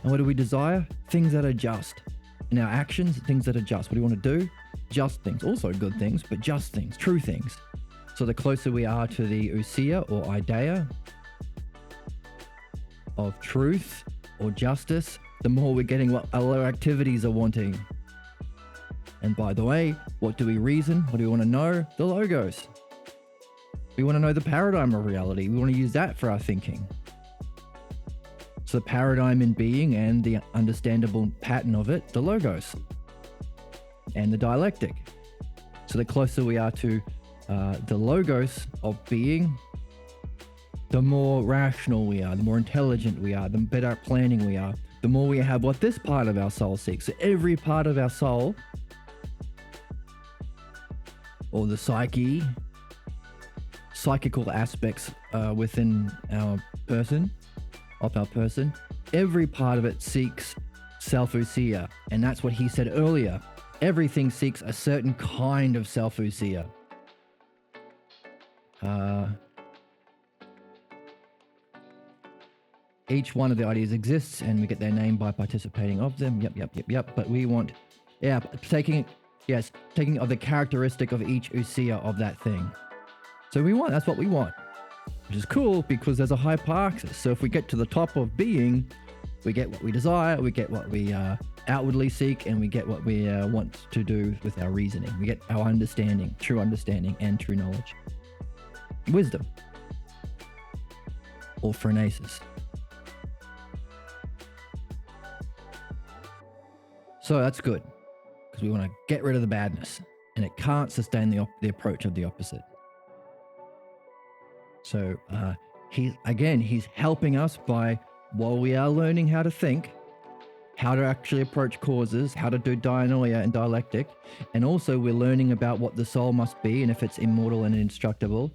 And what do we desire? Things that are just. In our actions, things that are just. What do you want to do? Just things. Also good things, but just things, true things. So the closer we are to the ousia or idea of truth or justice, the more we're getting what our activities are wanting. And by the way, what do we reason? What do we want to know? The logos. We want to know the paradigm of reality. We want to use that for our thinking. So the paradigm in being and the understandable pattern of it, the logos. And the dialectic. So the closer we are to the logos of being, the more rational we are, the more intelligent we are, the better at planning we are, the more we have what this part of our soul seeks. So every part of our soul, or the psychical aspects within our person, every part of it seeks self-ousia. And that's what he said earlier. Everything seeks a certain kind of self-ousia. Each one of the ideas exists and we get their name by participating of them. Yep. But we want, taking of the characteristic of each ousia of that thing. So that's what we want. Which is cool because there's a hypoaxis. So if we get to the top of being, we get what we desire, we get what we outwardly seek, and we get what we want to do with our reasoning. We get our understanding, and true knowledge. Wisdom. Or phronesis. So that's good because we want to get rid of the badness, and it can't sustain the approach of the opposite. So he's helping us by, while we are learning how to think, how to actually approach causes, how to do dianoia and dialectic, and also we're learning about what the soul must be and if it's immortal and indestructible.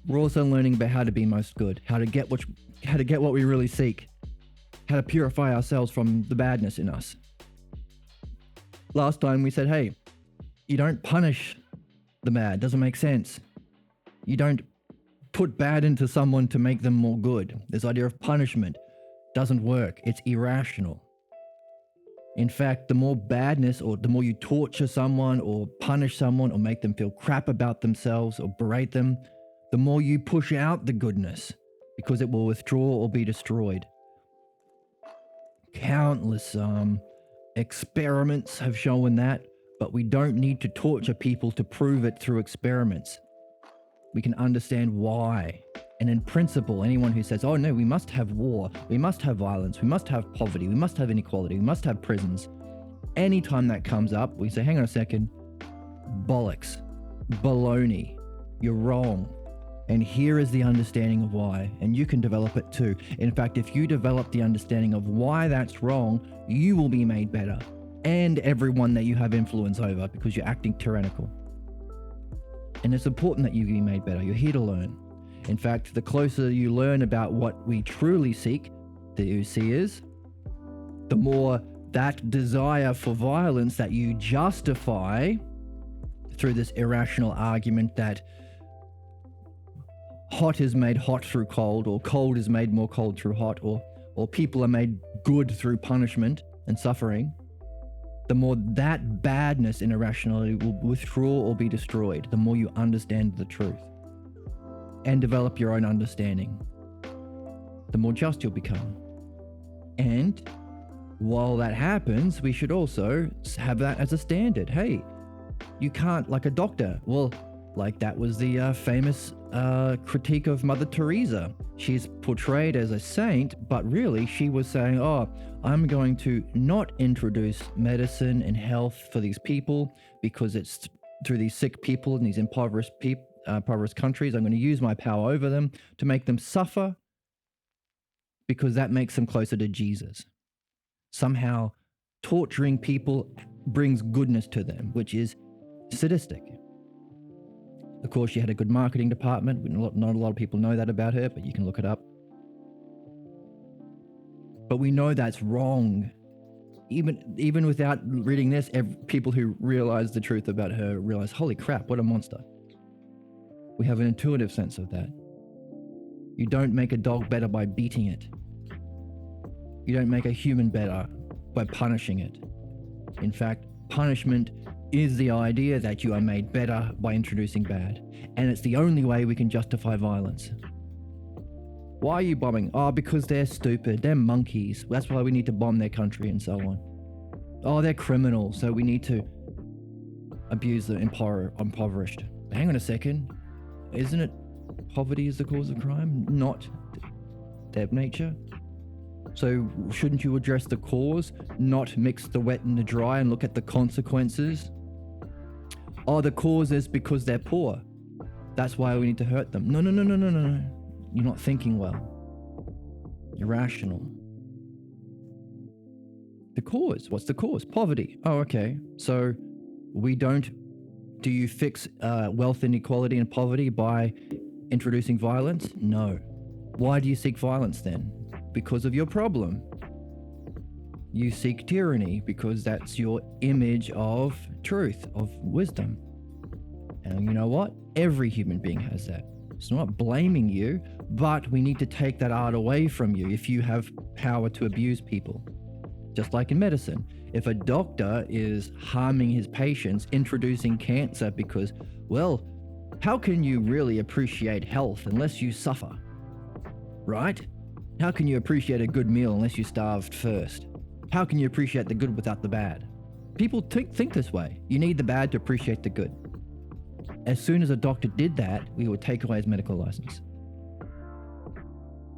We're also learning about how to be most good, how to get what we really seek, how to purify ourselves from the badness in us. Last time we said, hey, you don't punish the bad. Doesn't make sense. You don't put bad into someone to make them more good. This idea of punishment doesn't work. It's irrational. In fact, the more badness, or the more you torture someone or punish someone or make them feel crap about themselves or berate them, the more you push out the goodness, because it will withdraw or be destroyed. Countless experiments have shown that, but we don't need to torture people to prove it through experiments. We can understand why. And in principle, anyone who says, oh no, we must have war, we must have violence, we must have poverty, we must have inequality, we must have prisons. Anytime that comes up, we say, hang on a second, bollocks, baloney, you're wrong. And here is the understanding of why, and you can develop it too. In fact, if you develop the understanding of why that's wrong, you will be made better, and everyone that you have influence over, because you're acting tyrannical. And it's important that you be made better. You're here to learn. In fact, the closer you learn about what we truly seek, the UC is, the more that desire for violence that you justify through this irrational argument that hot is made hot through cold, or cold is made more cold through hot, or people are made good through punishment and suffering, the more that badness and irrationality will withdraw or be destroyed, the more you understand the truth and develop your own understanding, the more just you'll become. And while that happens, we should also have that as a standard. Hey, you can't, like a doctor, well, like that was the famous critique of Mother Teresa. She's portrayed as a saint, but really she was saying, oh, I'm going to not introduce medicine and health for these people because it's through these sick people in these impoverished countries. I'm going to use my power over them to make them suffer because that makes them closer to Jesus. Somehow torturing people brings goodness to them, which is sadistic. Of course, she had a good marketing department. Not a lot of people know that about her, but you can look it up. But we know that's wrong. Even without reading this, people who realize the truth about her realize, holy crap, what a monster. We have an intuitive sense of that. You don't make a dog better by beating it. You don't make a human better by punishing it. In fact, punishment is the idea that you are made better by introducing bad. And it's the only way we can justify violence. Why are you bombing? Oh, because they're stupid. They're monkeys. That's why we need to bomb their country and so on. Oh, they're criminals, so we need to abuse the impoverished. Hang on a second. Isn't it poverty is the cause of crime, not their nature? So shouldn't you address the cause, not mix the wet and the dry and look at the consequences? Oh, the cause is because they're poor. That's why we need to hurt them. No. You're not thinking well. You're rational. The cause. What's the cause? Poverty. Oh, okay. So do you fix wealth inequality and poverty by introducing violence? No. Why do you seek violence then? Because of your problem. You seek tyranny because that's your image of truth, of wisdom. And you know what? Every human being has that. It's not blaming you, but we need to take that art away from you if you have power to abuse people. Just like in medicine. If a doctor is harming his patients, introducing cancer because, well, how can you really appreciate health unless you suffer? Right? How can you appreciate a good meal unless you starved first? How can you appreciate the good without the bad? People think this way. You need the bad to appreciate the good. As soon as a doctor did that, we would take away his medical license.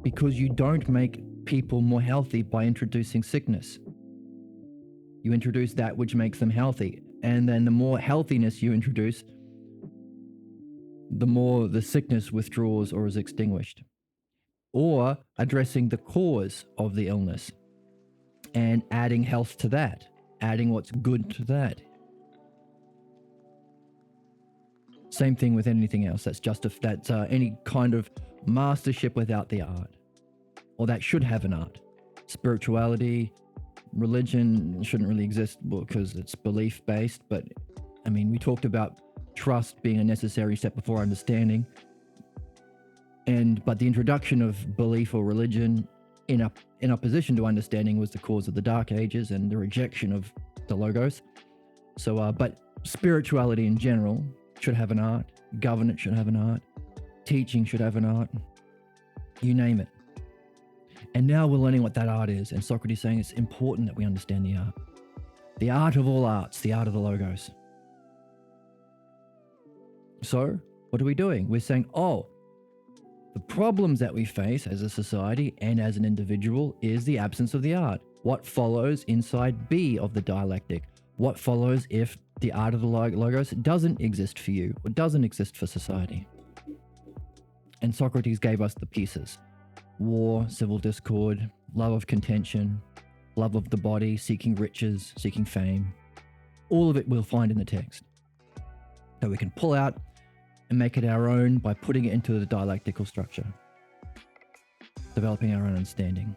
Because you don't make people more healthy by introducing sickness. You introduce that which makes them healthy. And then the more healthiness you introduce, the more the sickness withdraws or is extinguished. Or addressing the cause of the illness and adding health to that, adding what's good to that. Same thing with anything else. That's any kind of mastership without the art, or that should have an art. Spirituality, religion shouldn't really exist because it's belief based. But I mean, we talked about trust being a necessary step before understanding. But the introduction of belief or religion in opposition to understanding was the cause of the Dark Ages and the rejection of the Logos. So, but spirituality in general should have an art. Governance should have an art. Teaching should have an art. You name it. And now we're learning what that art is. And Socrates is saying it's important that we understand the art. The art of all arts, the art of the Logos. So, what are we doing? We're saying, the problems that we face as a society and as an individual is the absence of the art. What follows inside B of the dialectic? What follows if the art of the Logos doesn't exist for you or doesn't exist for society? And Socrates gave us the pieces. War, civil discord, love of contention, love of the body, seeking riches, seeking fame. All of it we'll find in the text. So we can pull out and make it our own by putting it into the dialectical structure, developing our own understanding.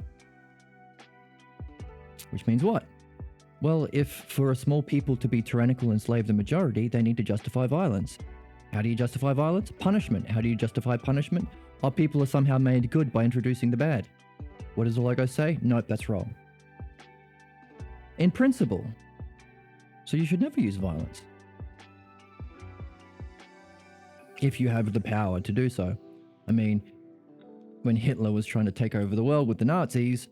Which means what? Well, if for a small people to be tyrannical and enslave the majority, they need to justify violence. How do you justify violence? Punishment. How do you justify punishment? Our people are somehow made good by introducing the bad. What does the Logos say? Nope, that's wrong. In principle. So you should never use violence if you have the power to do so. I mean, when Hitler was trying to take over the world with the Nazis,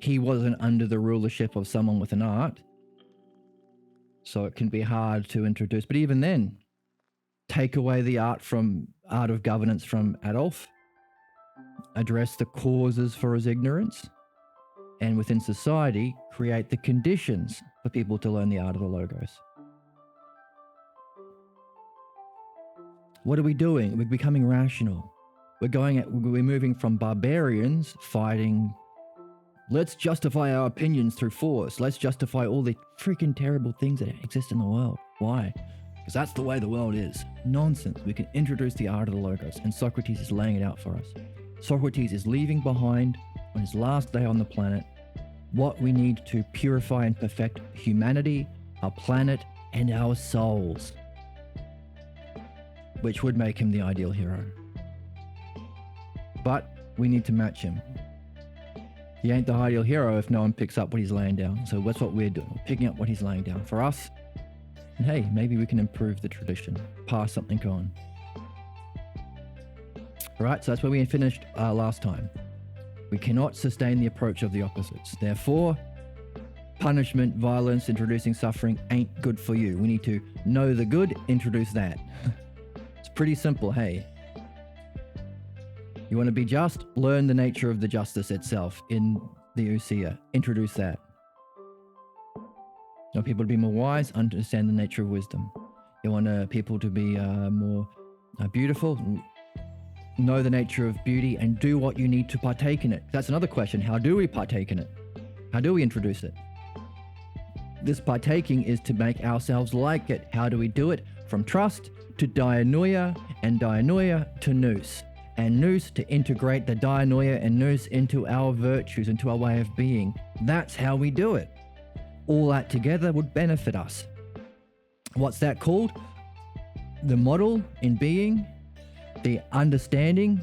he wasn't under the rulership of someone with an art. So it can be hard to introduce. But even then, take away the art of governance from Adolf, address the causes for his ignorance, and within society, create the conditions for people to learn the art of the Logos. What are we doing? We're becoming rational. We're moving from barbarians fighting. Let's justify our opinions through force. Let's justify all the freaking terrible things that exist in the world. Why? Because that's the way the world is. Nonsense. We can introduce the art of the Logos, and Socrates is laying it out for us. Socrates is leaving behind on his last day on the planet what we need to purify and perfect humanity, our planet, and our souls, which would make him the ideal hero. But we need to match him. He ain't the ideal hero if no one picks up what he's laying down. So that's what we're doing. We're picking up what he's laying down for us. And hey, maybe we can improve the tradition, pass something on. All right, so that's where we finished last time. We cannot sustain the approach of the opposites. Therefore, punishment, violence, introducing suffering ain't good for you. We need to know the good, introduce that. It's pretty simple, hey. You want to be just? Learn the nature of the justice itself in the Usia. Introduce that. You want people to be more wise? Understand the nature of wisdom. You want people to be more beautiful? Know the nature of beauty and do what you need to partake in it. That's another question. How do we partake in it? How do we introduce it? This partaking is to make ourselves like it. How do we do it? From trust to dianoia, and dianoia to nous, and nous to integrate the dianoia and nous into our virtues, into our way of being. That's how we do it. All that together would benefit us. What's that called? The model in being, the understanding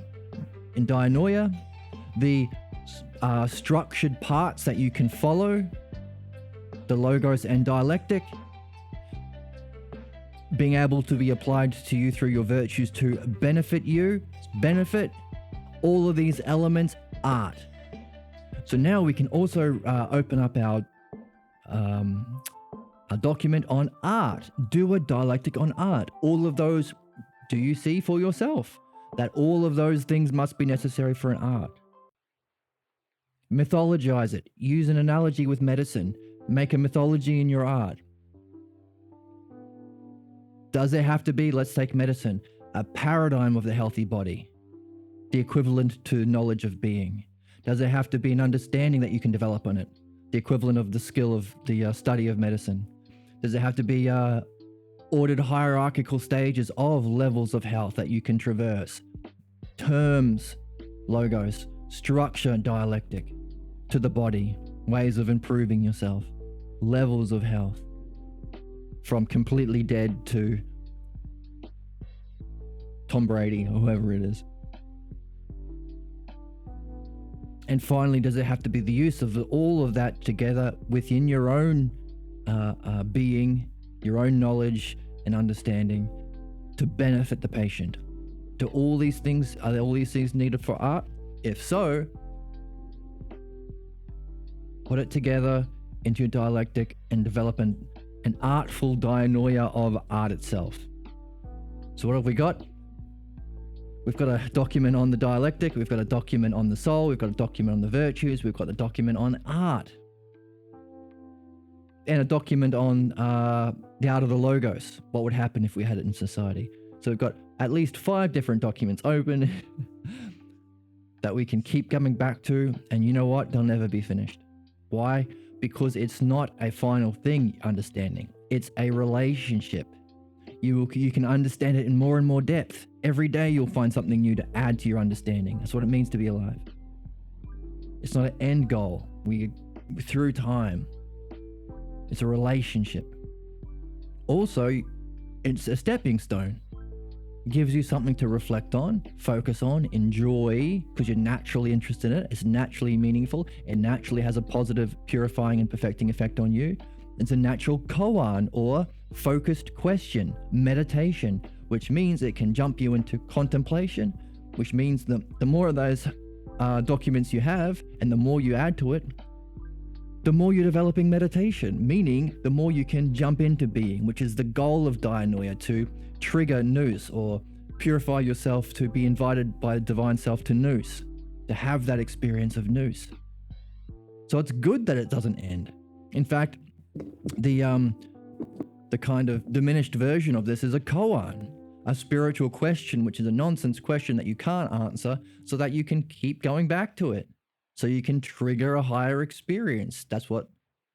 in dianoia, the structured parts that you can follow, the Logos and dialectic, being able to be applied to you through your virtues to benefit you, all of these elements, art. So now we can also open up our document on art. Do a dialectic on art. All of those, do you see for yourself that all of those things must be necessary for an art? Mythologize it. Use an analogy with medicine. Make a mythology in your art. Does there have to be, let's take medicine, a paradigm of the healthy body, the equivalent to knowledge of being? Does there have to be an understanding that you can develop on it, the equivalent of the skill of the study of medicine? Does there have to be ordered hierarchical stages of levels of health that you can traverse? Terms, Logos, structure, dialectic, to the body, ways of improving yourself, levels of health, from completely dead to Tom Brady or whoever it is. And finally, does it have to be the use of all of that together within your own being, your own knowledge and understanding to benefit the patient? Are all these things needed for art? If so, put it together into your dialectic and develop an artful dianoia of art itself. So what have we got? We've got a document on the dialectic, we've got a document on the soul, we've got a document on the virtues, we've got the document on art. And a document on the art of the logos, what would happen if we had it in society. So we've got at least 5 different documents open that we can keep coming back to, and you know what? They'll never be finished. Why? Because it's not a final thing, understanding. It's a relationship. You can understand it in more and more depth. Every day you'll find something new to add to your understanding. That's what it means to be alive. It's not an end goal. Through time. It's a relationship. Also, it's a stepping stone. It gives you something to reflect on, focus on, enjoy, because you're naturally interested in it. It's naturally meaningful. It naturally has a positive, purifying and perfecting effect on you. It's a natural koan, or focused question, meditation, which means it can jump you into contemplation, which means that the more of those documents you have and the more you add to it, the more you're developing meditation, meaning the more you can jump into being, which is the goal of dianoia, to trigger nous, or purify yourself to be invited by the divine self to nous, to have that experience of nous. So it's good that it doesn't end. In fact, the kind of diminished version of this is a koan, a spiritual question, which is a nonsense question that you can't answer, so that you can keep going back to it, so you can trigger a higher experience. That's what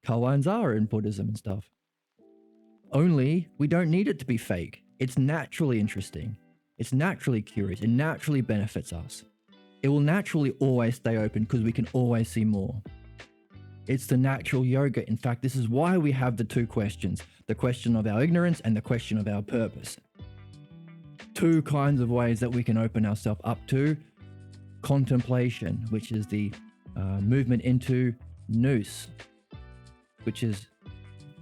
koans are in Buddhism and stuff. Only we don't need it to be fake. It's naturally interesting. It's naturally curious. It naturally benefits us. It will naturally always stay open because we can always see more. It's the natural yoga. In fact, this is why we have the 2 questions, the question of our ignorance and the question of our purpose. 2 kinds of ways that we can open ourselves up to contemplation, which is the movement into nous, which is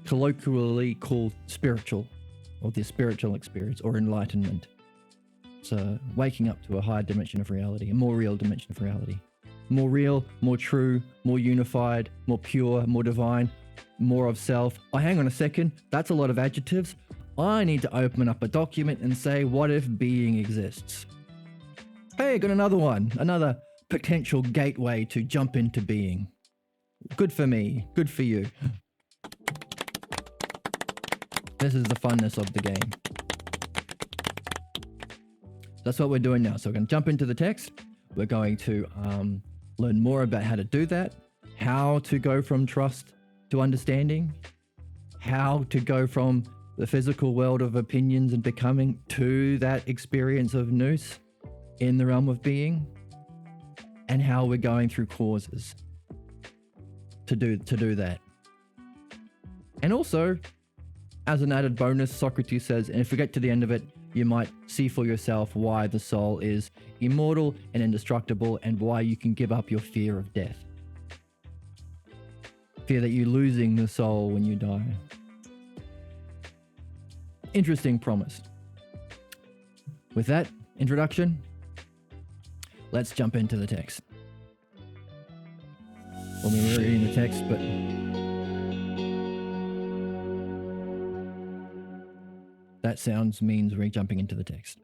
colloquially called spiritual, or the spiritual experience, or enlightenment. So waking up to a higher dimension of reality, a more real dimension of reality. More real, more true, more unified, more pure, more divine, more of self. Oh, hang on a second. That's a lot of adjectives. I need to open up a document and say, what if being exists? Hey, I got another one. Another potential gateway to jump into being. Good for me. Good for you. This is the funness of the game. That's what we're doing now. So we're going to jump into the text. We're going to learn more about how to do that, how to go from trust to understanding, how to go from the physical world of opinions and becoming to that experience of nous in the realm of being, and how we're going through causes to do that. And also, as an added bonus, Socrates says, and if we get to the end of it, you might see for yourself why the soul is immortal and indestructible, and why you can give up your fear of death. Fear that you're losing the soul when you die. Interesting promise. With that introduction, let's jump into the text. Well, we were reading the text, but that sounds means we're jumping into the text.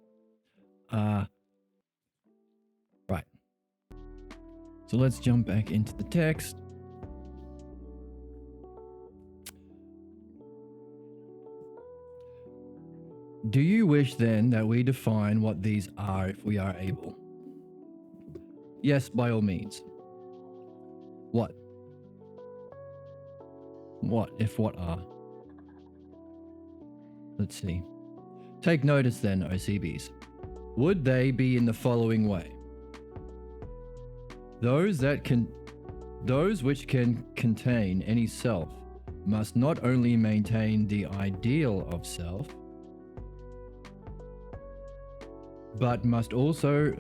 Right. So let's jump back into the text. Do you wish then that we define what these are if we are able? Yes, by all means. What? What if what are? Let's see. Take notice then, OCBs. Would they be in the following way? Those which can contain any self must not only maintain the ideal of self, but must also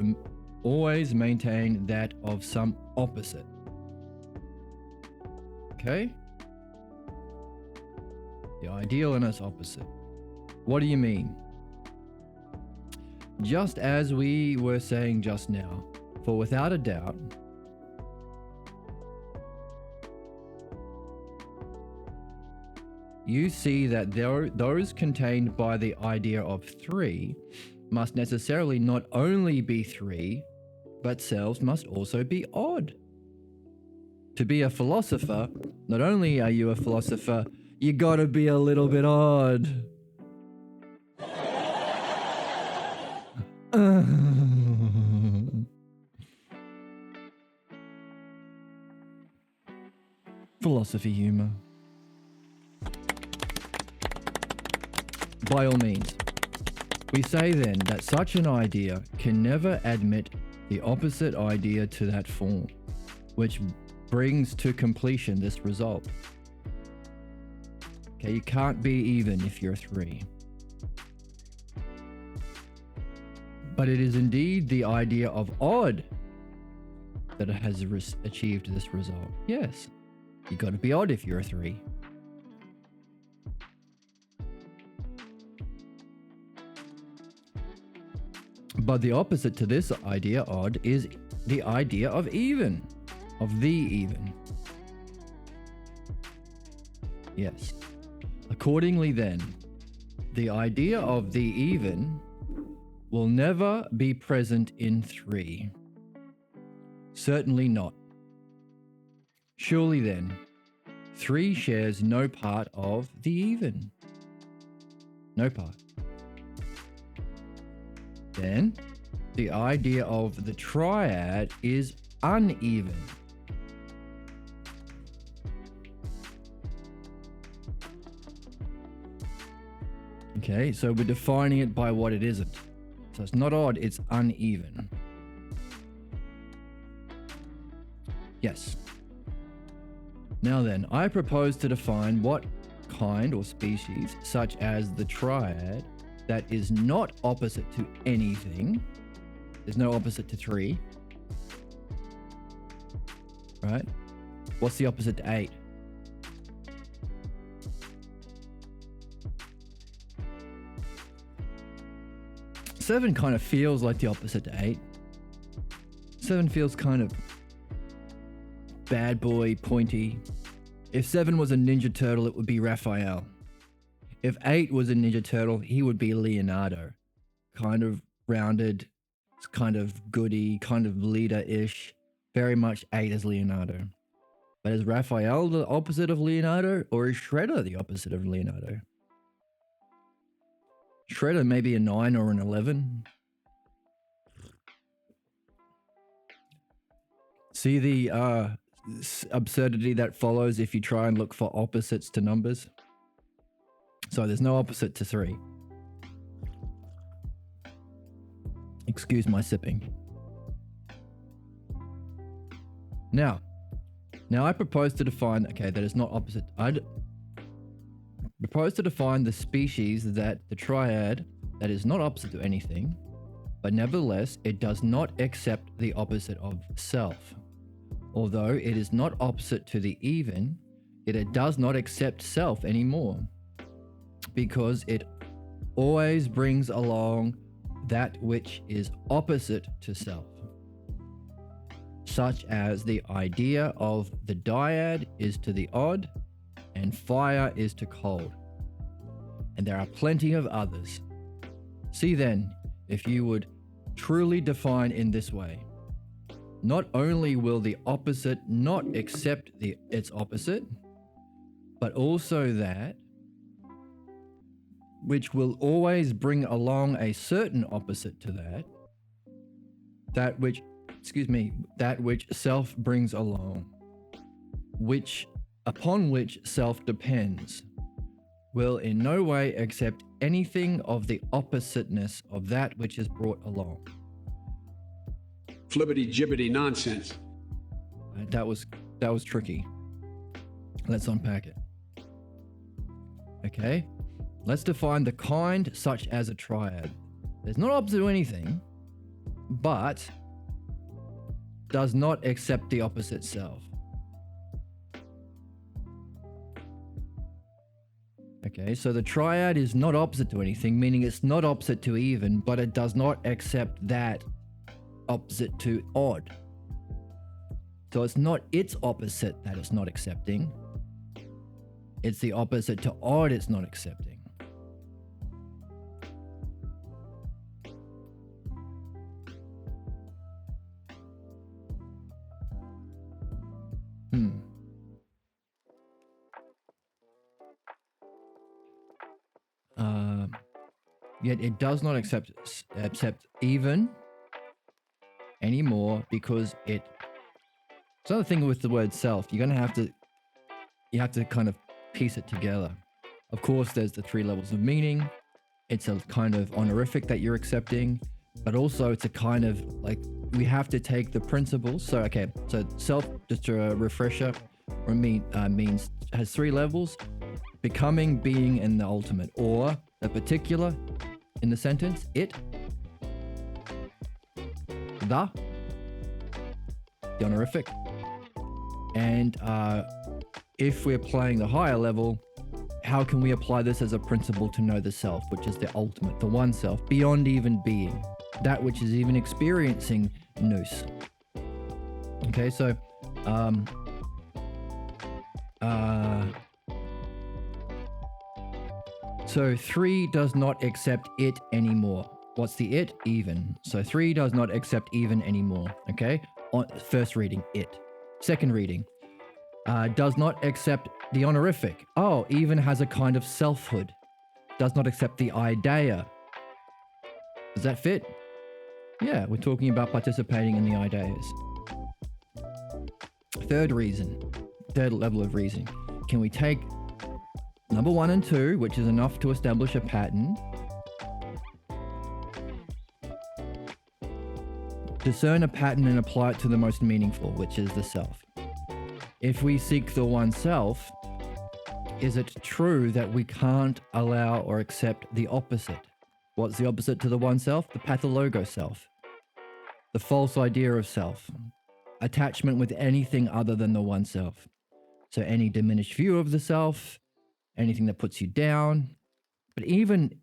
always maintain that of some opposite. Okay? The ideal and its opposite. What do you mean? Just as we were saying just now, for without a doubt, you see that those contained by the idea of three must necessarily not only be three, but selves must also be odd. To be a philosopher, not only are you a philosopher, you gotta be a little bit odd. Philosophy humor. By all means, we say then that such an idea can never admit the opposite idea to that form, which brings to completion this result. Okay, you can't be even if you're three. But it is indeed the idea of odd that has achieved this result. Yes, you got to be odd if you're a three. But the opposite to this idea, odd, is the idea of even, of the even. Yes. Accordingly then, the idea of the even will never be present in three. Certainly not. Surely then, three shares no part of the even. No part. Then, the idea of the triad is uneven. Okay, so we're defining it by what it isn't. So it's not odd, it's uneven. Yes. Now then, I propose to define what kind or species, such as the triad, that is not opposite to anything. There's no opposite to three. Right? What's the opposite to 8? Seven kind of feels like the opposite to 8. 7 feels kind of bad boy, pointy. If 7 was a Ninja Turtle, it would be Raphael. If 8 was a Ninja Turtle, he would be Leonardo. Kind of rounded, kind of goody, kind of leader-ish. Very much 8 as Leonardo. But is Raphael the opposite of Leonardo, or is Shredder the opposite of Leonardo? Shredder may be a 9 or an 11. See the absurdity that follows if you try and look for opposites to numbers? So there's no opposite to 3. Excuse my sipping. Now I propose to define, okay, that is not opposite. I propose to define the species that the triad that is not opposite to anything, but nevertheless it does not accept the opposite of self. Although it is not opposite to the even, yet it does not accept self anymore, because it always brings along that which is opposite to self, such as the idea of the dyad is to the odd and fire is to cold. And there are plenty of others. See then, if you would truly define in this way, not only will the opposite not accept its opposite, but also that which will always bring along a certain opposite to that which self brings along, upon which self depends, will in no way accept anything of the oppositeness of that which is brought along. Flibbity jibbity nonsense. That was tricky. Let's unpack it. Okay, let's define the kind such as a triad. It's not opposite to anything, but does not accept the opposite self. Okay, so the triad is not opposite to anything, meaning it's not opposite to even, but it does not accept that opposite to odd. So it's not its opposite that it's not accepting. It's the opposite to odd it's not accepting. Yet it does not accept even anymore because it's another thing with the word self. You have to kind of piece it together. Of course, there's the 3 levels of meaning. It's a kind of honorific that you're accepting, but also it's a kind of like we have to take the principles. So self, just a refresher, means has 3 levels: becoming, being, and the ultimate, or a particular in the sentence, it, the honorific, and if we're playing the higher level, how can we apply this as a principle to know the self, which is the ultimate, the one self, beyond even being, that which is even experiencing nous. Okay, so so 3 does not accept it anymore. What's the it? Even. So 3 does not accept even anymore. Okay, first reading, it. Second reading, does not accept the honorific. Oh, even has a kind of selfhood. Does not accept the idea. Does that fit? Yeah, we're talking about participating in the ideas. Third level of reasoning. Can we take number 1 and 2, which is enough to establish a pattern, discern a pattern and apply it to the most meaningful, which is the self. If we seek the one self, is it true that we can't allow or accept the opposite? What's the opposite to the one self? The pathologo self. The false idea of self. Attachment with anything other than the one self. So any diminished view of the self, anything that puts you down. But even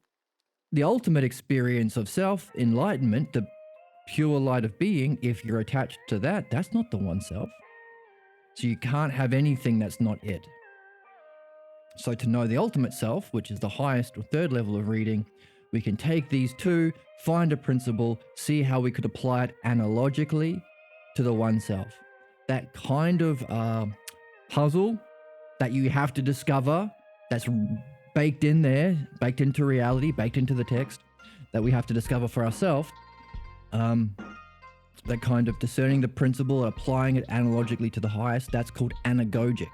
the ultimate experience of self, enlightenment, the pure light of being, if you're attached to that, that's not the one self. So you can't have anything that's not it. So to know the ultimate self, which is the highest or third level of reading, we can take these 2, find a principle, see how we could apply it analogically to the one self. That kind of puzzle that you have to discover, that's baked in there, baked into reality, baked into the text, that we have to discover for ourselves, that kind of discerning the principle, applying it analogically to the highest, that's called anagogic.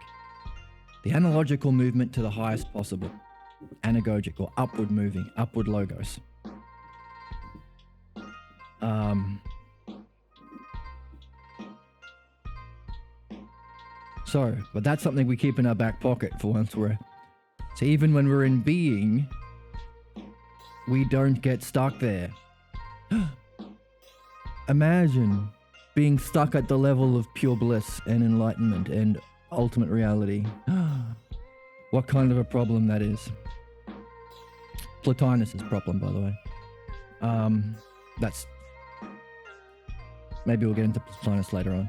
The analogical movement to the highest possible. Anagogic, or upward moving, upward logos. But that's something we keep in our back pocket for once so even when we're in being, we don't get stuck there. Imagine being stuck at the level of pure bliss and enlightenment and ultimate reality. What kind of a problem that is. Plotinus's problem, by the way. That's... Maybe we'll get into Plotinus later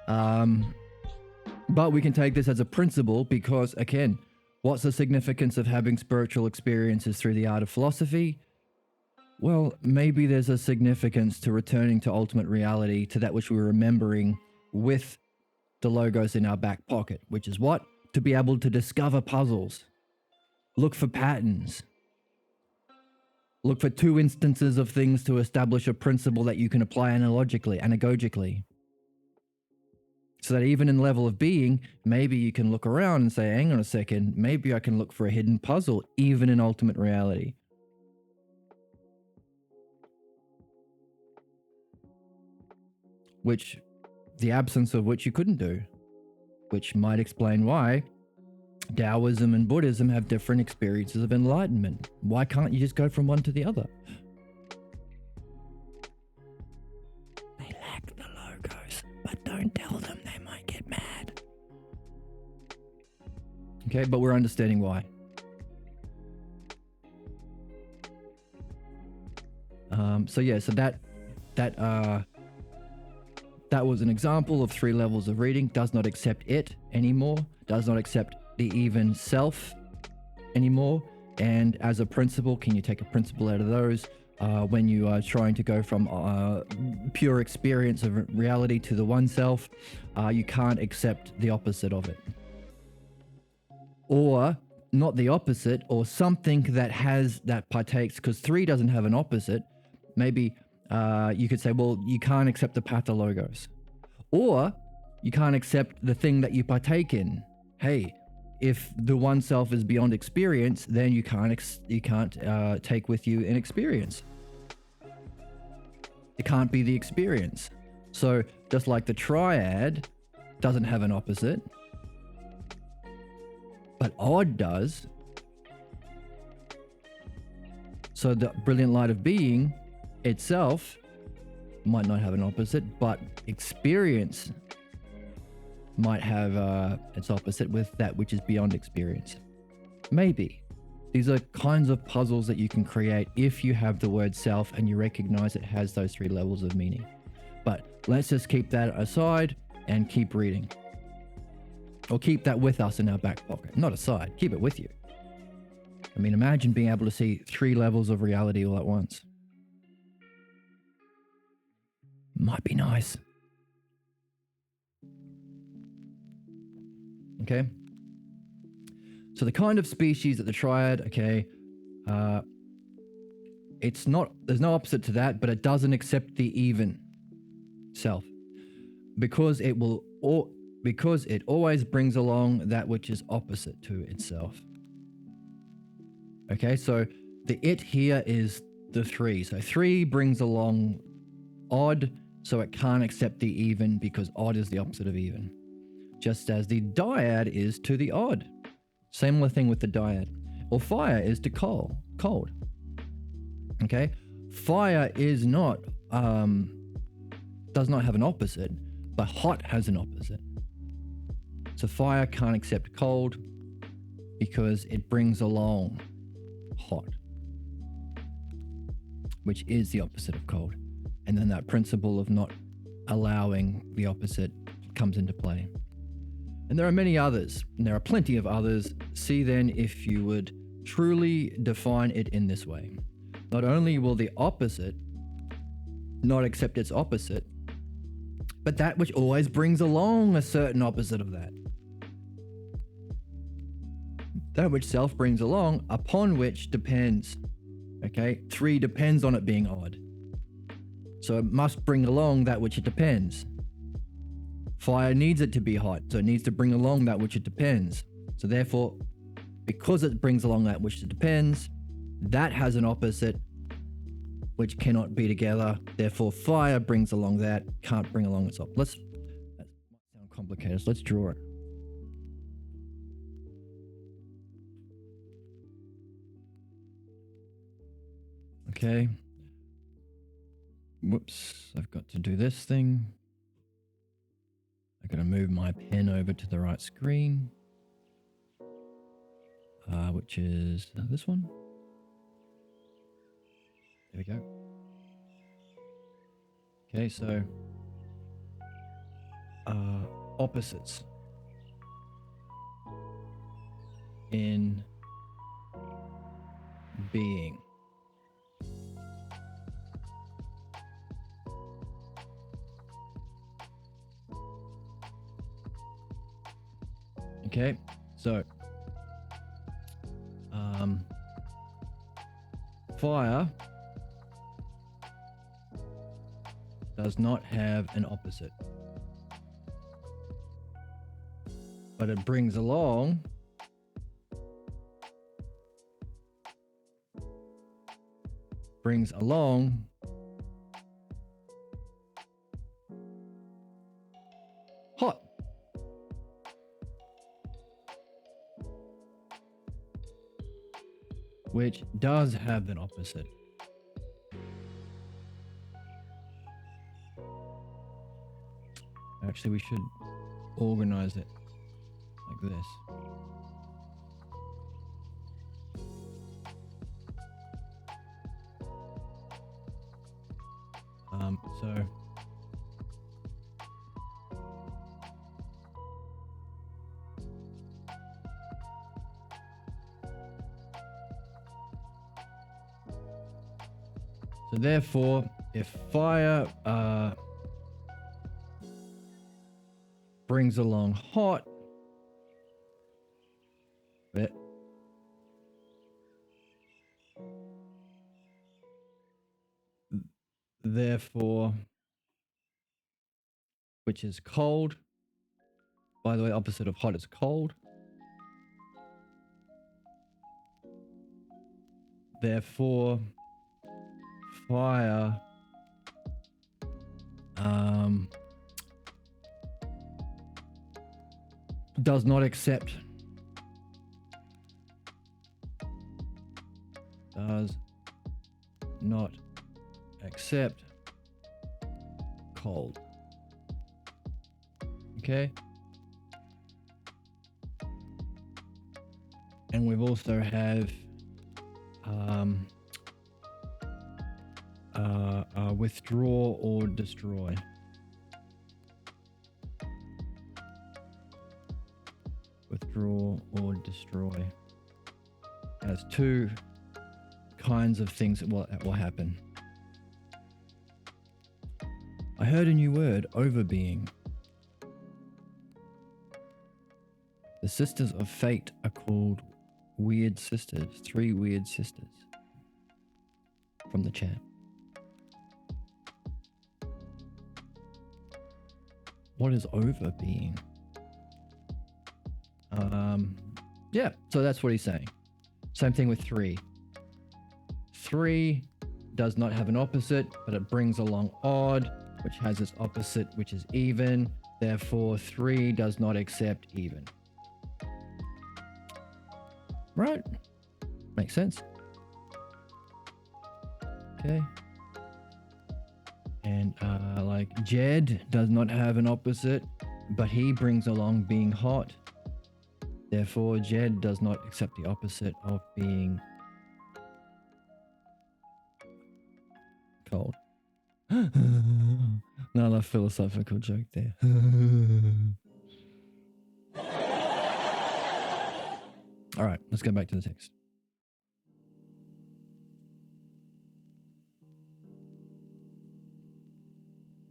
on. But we can take this as a principle because, again, what's the significance of having spiritual experiences through the art of philosophy? Well, maybe there's a significance to returning to ultimate reality, to that which we're remembering with the logos in our back pocket, which is what? To be able to discover puzzles, look for patterns, look for 2 instances of things to establish a principle that you can apply analogically, anagogically. So that even in level of being, maybe you can look around and say, hang on a second, maybe I can look for a hidden puzzle, even in ultimate reality. Which, the absence of which you couldn't do, which might explain why Taoism and Buddhism have different experiences of enlightenment. Why can't you just go from one to the other? Okay, but we're understanding why. So that was an example of 3 levels of reading. Does not accept it anymore. Does not accept the even self anymore. And as a principle, can you take a principle out of those? When you are trying to go from pure experience of reality to the one self, you can't accept the opposite of it. Or not the opposite, or something that partakes, because 3 doesn't have an opposite. Maybe you could say, well, you can't accept the pathologos, or you can't accept the thing that you partake in. Hey, if the one self is beyond experience, then you can't take with you an experience. It can't be the experience. So just like the triad doesn't have an opposite, but odd does. So the brilliant light of being itself might not have an opposite, but experience might have its opposite with that which is beyond experience. Maybe. These are kinds of puzzles that you can create if you have the word self and you recognize it has those 3 levels of meaning. But let's just keep that aside and keep reading. Or keep that with us in our back pocket. Not aside, keep it with you. I mean, imagine being able to see 3 levels of reality all at once. Might be nice. Okay. So the kind of species that the triad, okay, there's no opposite to that, but it doesn't accept the even self because it always brings along that which is opposite to itself. Okay, so the it here is the 3. So 3 brings along odd, so it can't accept the even because odd is the opposite of even. Just as the dyad is to the odd. Similar thing with the dyad. Or fire is to cold. Okay? Fire is not, does not have an opposite, but hot has an opposite. So fire can't accept cold because it brings along hot, which is the opposite of cold. And then that principle of not allowing the opposite comes into play. And there are many others, and there are plenty of others. See then if you would truly define it in this way. Not only will the opposite not accept its opposite, but that which always brings along a certain opposite of that. That which self brings along, upon which depends. Okay, 3 depends on it being odd. So it must bring along that which it depends. Fire needs it to be hot, so it needs to bring along that which it depends. So therefore, because it brings along that which it depends, that has an opposite which cannot be together. Therefore, fire brings along that, can't bring along its opposite. That might sound complicated, so let's draw it. Okay. Whoops, I've got to do this thing. I'm going to move my pen over to the right screen, which is this one. There we go. Okay, so opposites in being. Okay, so fire does not have an opposite, but it brings along hot. Which does have an opposite. Actually, we should organize it like this. So therefore, if fire brings along hot, therefore, which is cold. By the way, opposite of hot is cold. Therefore, fire does not accept cold. Okay. And we've also have withdraw or destroy. Withdraw or destroy. As two kinds of things that will happen. I heard a new word, overbeing. The sisters of fate are called weird sisters. 3 weird sisters. From the chat. What is overbeing? Yeah, so that's what he's saying. Same thing with 3. 3 does not have an opposite, but it brings along odd, which has its opposite, which is even. Therefore, 3 does not accept even. Right? Makes sense. Okay. And like Jed does not have an opposite, but he brings along being hot. Therefore, Jed does not accept the opposite of being cold. Another philosophical joke there. All right, let's go back to the text.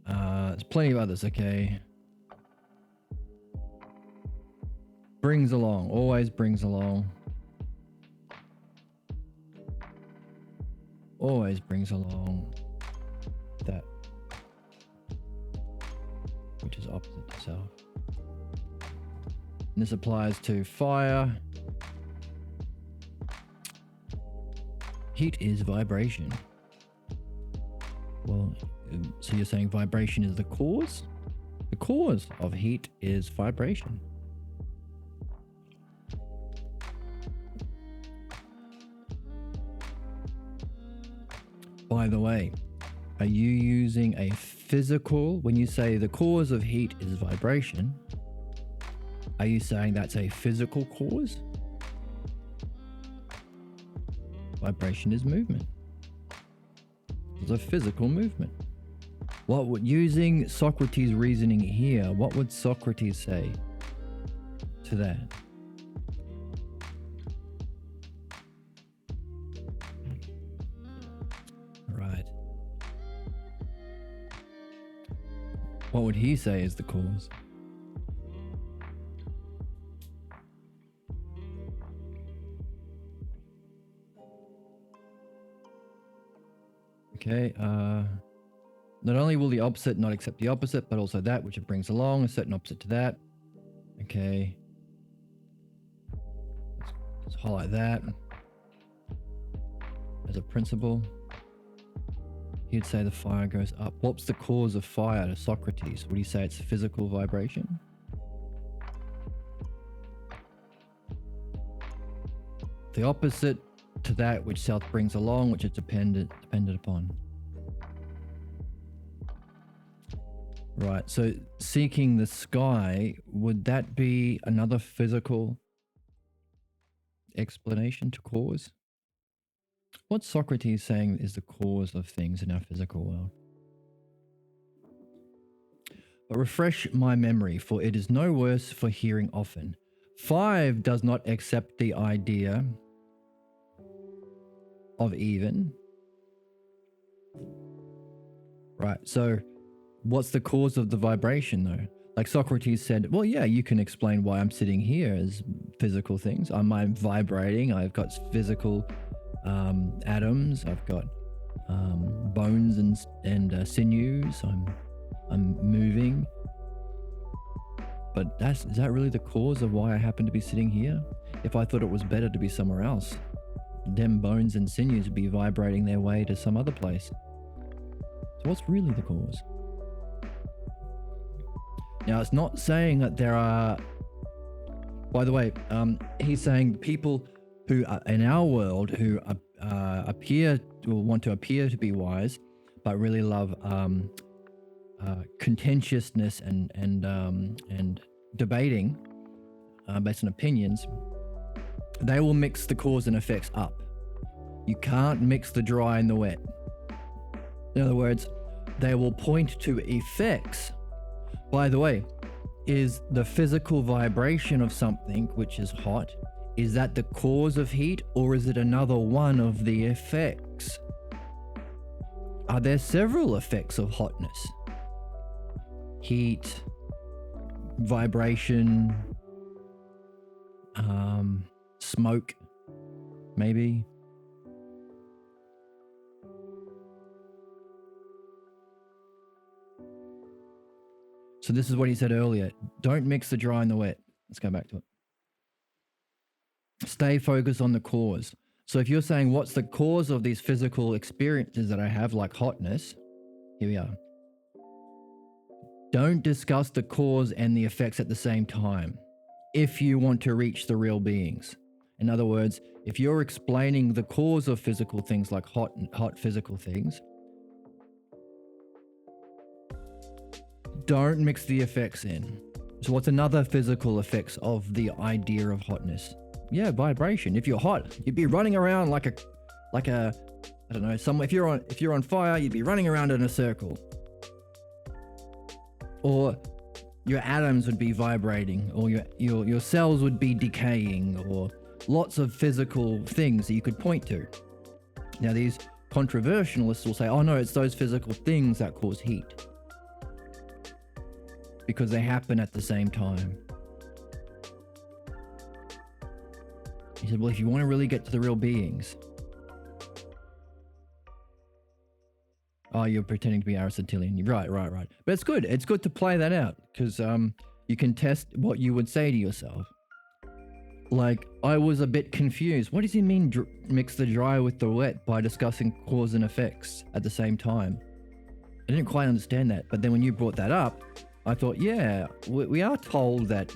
There's plenty of others, okay? Brings along, always brings along. Always brings along that which is opposite to self. And this applies to fire. Heat is vibration. Well, so you're saying vibration is the cause? The cause of heat is vibration. By the way, are you using a physical, when you say the cause of heat is vibration, are you saying that's a physical cause? Vibration is movement. It's a physical movement. What would, using Socrates' reasoning here, what would Socrates say to that? Right. What would he say is the cause? Okay, not only will the opposite not accept the opposite, but also that which it brings along, a certain opposite to that. Okay. Let's highlight that as a principle. He'd say the fire goes up. What's the cause of fire to Socrates? Would he say it's physical vibration? The opposite to that which self brings along, which is dependent upon. Right, so seeking the sky, would that be another physical explanation to cause? What's Socrates saying is the cause of things in our physical world? But refresh my memory, for it is no worse for hearing often. 5 does not accept the idea of even. Right, so what's the cause of the vibration though? Like Socrates said, well, yeah, you can explain why I'm sitting here as physical things. I'm vibrating. I've got physical atoms. I've got bones and sinews. I'm moving. But is that really the cause of why I happen to be sitting here? If I thought it was better to be somewhere else, them bones and sinews would be vibrating their way to some other place. So what's really the cause? Now, it's not saying that there are, by the way, he's saying people who are in our world who appear or want to appear to be wise, but really love contentiousness and debating based on opinions, they will mix the cause and effects up. You can't mix the dry and the wet. In other words, they will point to effects. By the way, is the physical vibration of something which is hot, is that the cause of heat, or is it another one of the effects? Are there several effects of hotness? Heat, vibration, smoke, maybe. So this is what he said earlier. Don't mix the dry and the wet. Let's go back to it. Stay focused on the cause. So if you're saying, what's the cause of these physical experiences that I have, like hotness? Here we are. Don't discuss the cause and the effects at the same time if you want to reach the real beings. In other words, if you're explaining the cause of physical things like hot physical things, don't mix the effects in. So what's another physical effects of the idea of hotness? Yeah, vibration. If you're hot, you'd be running around like a I don't know, if you're on fire, you'd be running around in a circle. Or your atoms would be vibrating, or your cells would be decaying, or lots of physical things that you could point to. Now these controversialists will say, oh no, it's those physical things that cause heat, because they happen at the same time. He said, well, if you want to really get to the real beings, oh, you're pretending to be Aristotelian. Right. But it's good. It's good to play that out, because you can test what you would say to yourself. Like, I was a bit confused. What does he mean mix the dry with the wet by discussing cause and effects at the same time? I didn't quite understand that. But then when you brought that up, I thought, yeah, we are told that,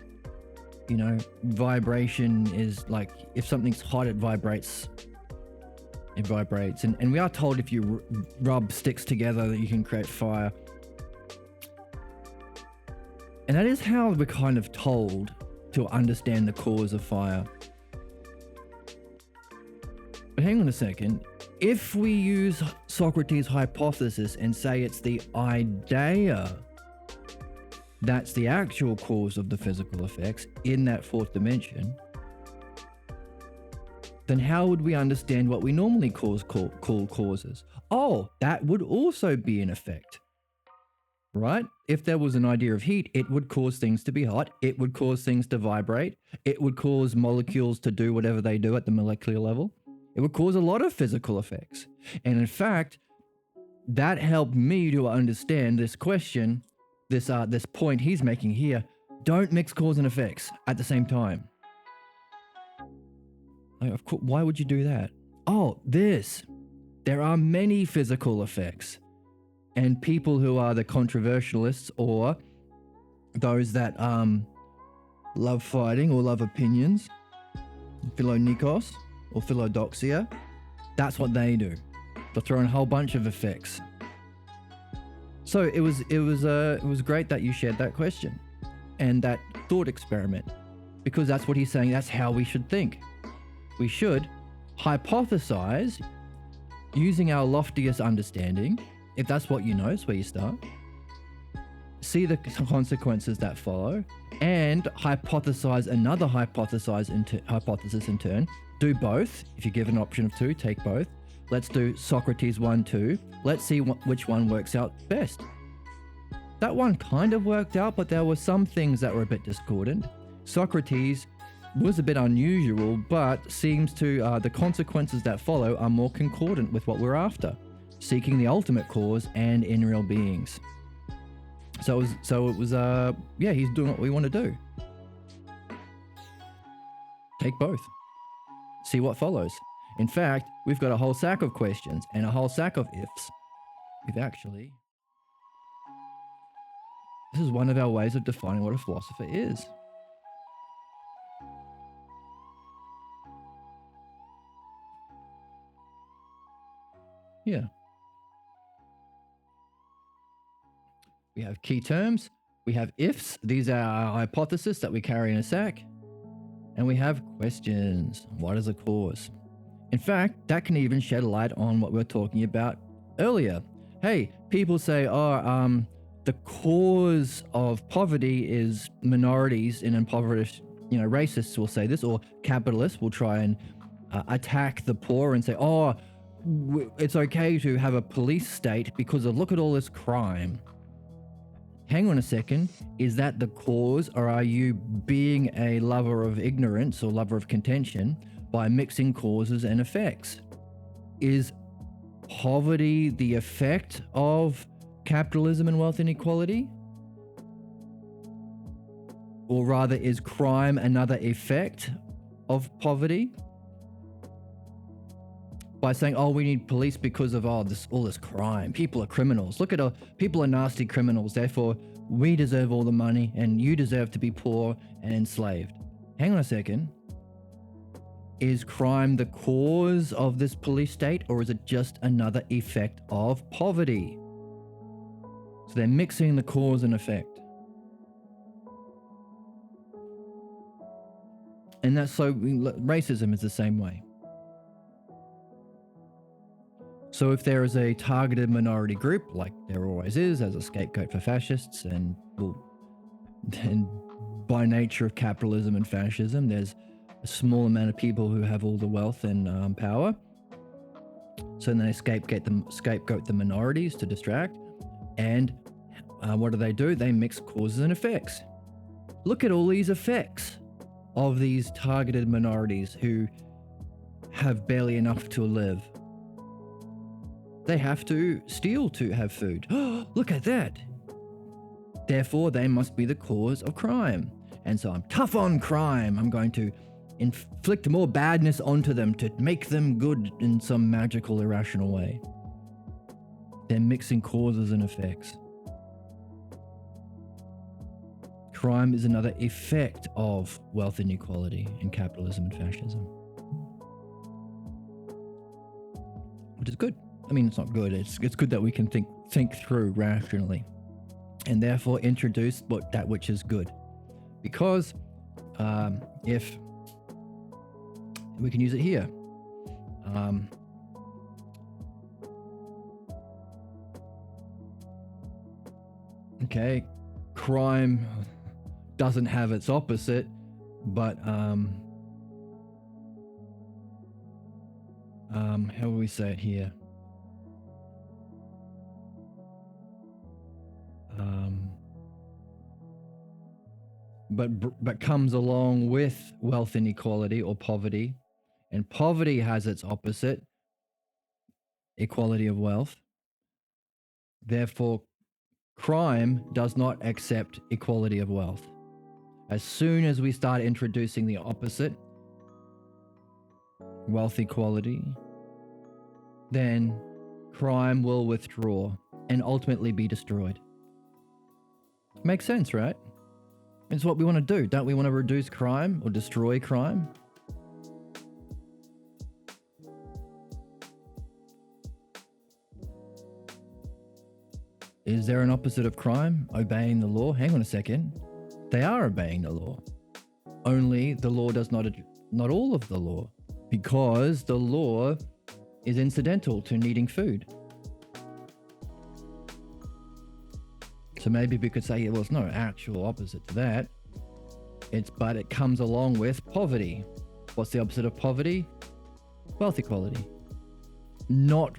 you know, vibration is like, if something's hot, it vibrates. It vibrates. And we are told if you rub sticks together that you can create fire. And that is how we're kind of told to understand the cause of fire. But hang on a second. If we use Socrates' hypothesis and say it's the idea that's the actual cause of the physical effects in that fourth dimension, then how would we understand what we normally call causes? Oh, that would also be an effect, right? If there was an idea of heat, it would cause things to be hot. It would cause things to vibrate. It would cause molecules to do whatever they do at the molecular level. It would cause a lot of physical effects. And in fact, that helped me to understand this question, this point he's making here. Don't mix cause and effects at the same time. Like, of course, why would you do that? Oh, there are many physical effects. And people who are the controversialists, or those that love fighting or love opinions, philonikos or philodoxia, that's what they do. They'll throw in a whole bunch of effects. So it was great that you shared that question and that thought experiment, because that's what he's saying. That's how we should think. We should hypothesize using our loftiest understanding. If that's what you know, it's where you start. see the consequences that follow, and hypothesize another hypothesis in turn. Do both. If you're given an option of two, take both. Let's do Socrates 1, 2. Let's see which one works out best. That one kind of worked out, but there were some things that were a bit discordant. Socrates was a bit unusual, but seems to the consequences that follow are more concordant with what we're after, seeking the ultimate cause and in real beings. So it was he's doing what we want to do. Take both. See what follows. In fact, we've got a whole sack of questions and a whole sack of ifs. This is one of our ways of defining what a philosopher is. Yeah. We have key terms. We have ifs. These are our hypotheses that we carry in a sack. And we have questions. What is a cause? In fact, that can even shed light on what we were talking about earlier. Hey, people say, the cause of poverty is minorities in impoverished, racists will say this, or capitalists will try and attack the poor and say, it's okay to have a police state because look at all this crime. Hang on a second, is that the cause, or are you being a lover of ignorance or lover of contention by mixing causes and effects? Is poverty the effect of capitalism and wealth inequality? Or rather, is crime another effect of poverty? By saying, we need police because of all this crime. People are criminals. People are nasty criminals. Therefore, we deserve all the money and you deserve to be poor and enslaved. Hang on a second. Is crime the cause of this police state, or is it just another effect of poverty? So they're mixing the cause and effect. And racism is the same way. So if there is a targeted minority group, like there always is, as a scapegoat for fascists, and by nature of capitalism and fascism, there's a small amount of people who have all the wealth and power. So then they scapegoat the minorities to distract. And what do? They mix causes and effects. Look at all these effects of these targeted minorities who have barely enough to live. They have to steal to have food. Look at that. Therefore, they must be the cause of crime. And so I'm tough on crime. I'm going to inflict more badness onto them to make them good in some magical, irrational way. They're mixing causes and effects. Crime is another effect of wealth inequality and capitalism and fascism. Which is good. I mean, it's not good. It's good that we can think through rationally, and therefore introduce that which is good. Because if we can use it here, okay, crime doesn't have its opposite, but how will we say it here? But comes along with wealth inequality or poverty, and poverty has its opposite, equality of wealth. Therefore, crime does not accept equality of wealth. As soon as we start introducing the opposite, wealth equality, then crime will withdraw and ultimately be destroyed. Makes sense, right? It's what we want to do. Don't we want to reduce crime or destroy crime? Is there an opposite of crime? Obeying the law? Hang on a second. They are obeying the law. Only the law does not all of the law, because the law is incidental to needing food. So maybe we could say, yeah, well, it's no actual opposite to that. But it comes along with poverty. What's the opposite of poverty? Wealth equality. Not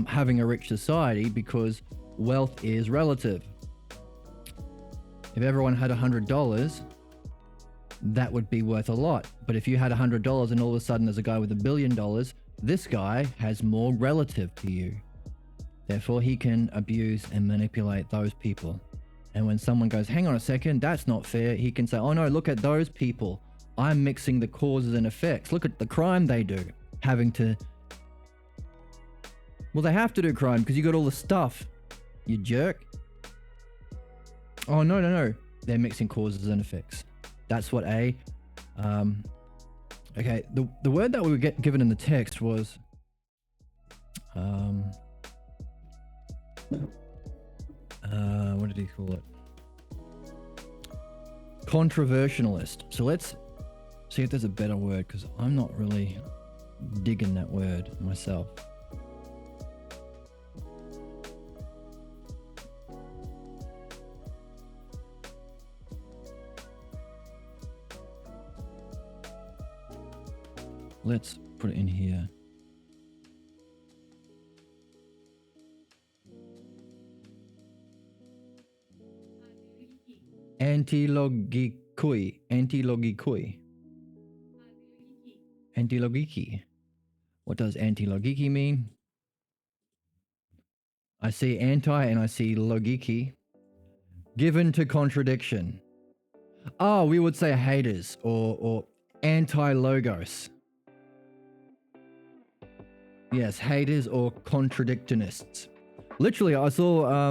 having a rich society, because wealth is relative. If everyone had $100, that would be worth a lot. But if you had $100 and all of a sudden there's a guy with $1 billion, this guy has more relative to you. Therefore, he can abuse and manipulate those people. And when someone goes, hang on a second, that's not fair, he can say, oh no, look at those people. I'm mixing the causes and effects. Look at the crime they do. Well, they have to do crime because you got all the stuff, you jerk. Oh, no. They're mixing causes and effects. That's what okay, the word that we were given in the text was, what did he call it? Controversialist. So let's see if there's a better word, because I'm not really digging that word myself. Let's put it in here. Antilogikoi. Antilogiki. What does antilogiki mean? I see anti and I see logiki. Given to contradiction. Oh, we would say haters or anti-logos. Yes, haters or contradictionists. Literally, I saw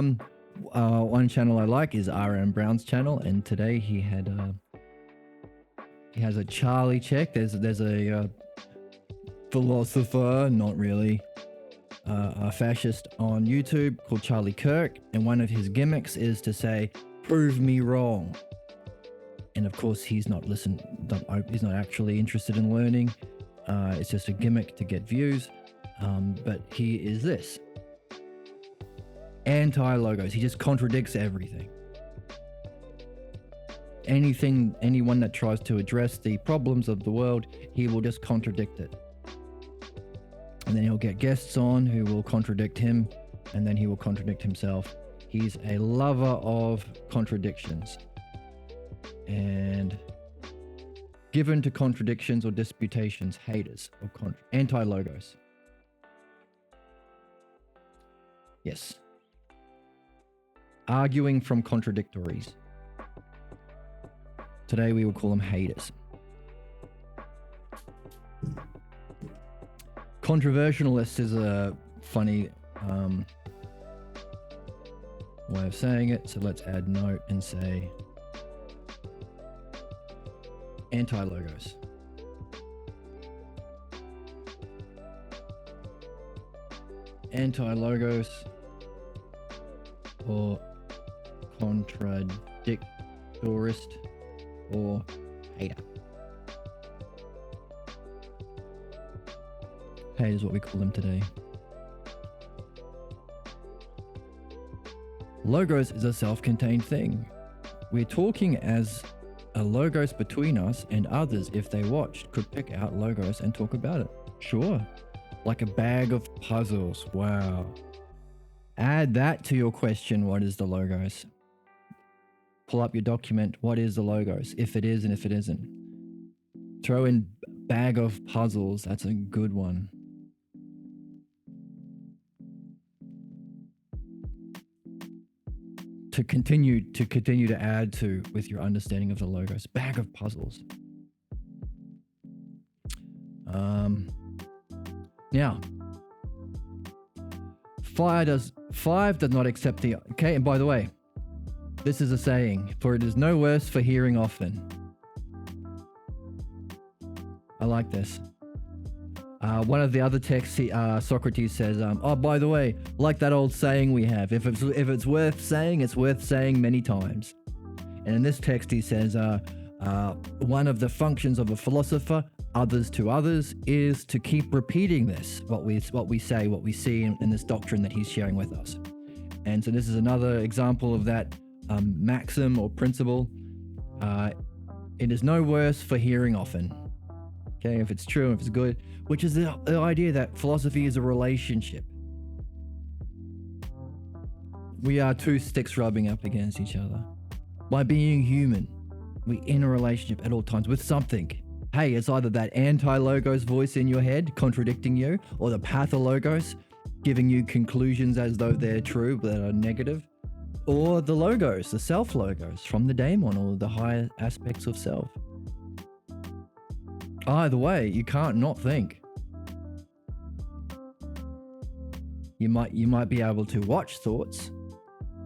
one channel I like is RM Brown's channel, and today he has a Charlie check. There's a philosopher, not really, a fascist on YouTube called Charlie Kirk, and one of his gimmicks is to say, "Prove me wrong." And of course, he's not actually interested in learning. It's just a gimmick to get views. But he is this. Anti-logos. He just contradicts everything. Anyone that tries to address the problems of the world, he will just contradict it. And then he'll get guests on who will contradict him, and then he will contradict himself. He's a lover of contradictions. And given to contradictions or disputations, haters or anti-logos. Yes. Arguing from contradictories. Today we will call them haters. Controversialist is a funny way of saying it, so let's add note and say anti-logos. Anti-logos or contradictorist or hater. Hater is what we call them today. Logos is a self-contained thing. We're talking as a logos between us and others, if they watched, could pick out logos and talk about it. Sure. Like a bag of puzzles. Wow. Add that to your question, what is the logos? Pull up your document, what is the logos? If it is and if it isn't. Throw in bag of puzzles, that's a good one. To continue to add to with your understanding of the logos. Bag of puzzles. Now, 5 does not accept the... Okay, and by the way, this is a saying, for it is no worse for hearing often. I like this. One of the other texts, Socrates says, oh, by the way, like that old saying we have, if it's worth saying, it's worth saying many times. And in this text, he says, one of the functions of a philosopher, others to others, is to keep repeating this, what we say, what we see in this doctrine that he's sharing with us. And so this is another example of that maxim or principle. It is no worse for hearing often. Okay, if it's true, if it's good, which is the idea that philosophy is a relationship. We are two sticks rubbing up against each other. By being human, we're in a relationship at all times with something. Hey, it's either that anti-logos voice in your head contradicting you, or the pathologos giving you conclusions as though they're true but are negative, or the logos, the self-logos from the daemon, or the higher aspects of self. Either way, you can't not think. You might be able to watch thoughts,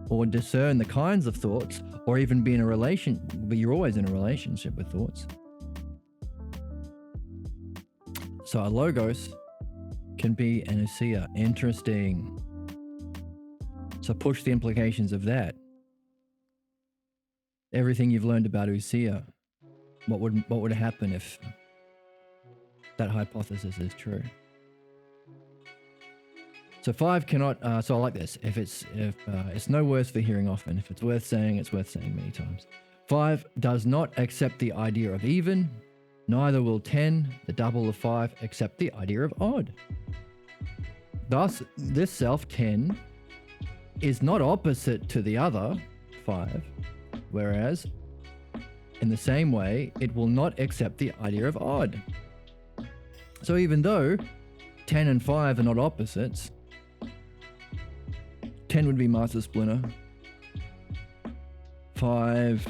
or discern the kinds of thoughts, or even be in a relation, but you're always in a relationship with thoughts. So a logos can be an ousia. Interesting. So push the implications of that. Everything you've learned about ousia, what would happen if that hypothesis is true? So 5 cannot. So I like this. If it's no worse for hearing often. If it's worth saying many times. 5 does not accept the idea of even. Neither will 10, the double of 5, accept the idea of odd. Thus, this self 10 is not opposite to the other 5, whereas in the same way, it will not accept the idea of odd. So even though 10 and 5 are not opposites, 10 would be Master Splinter, 5,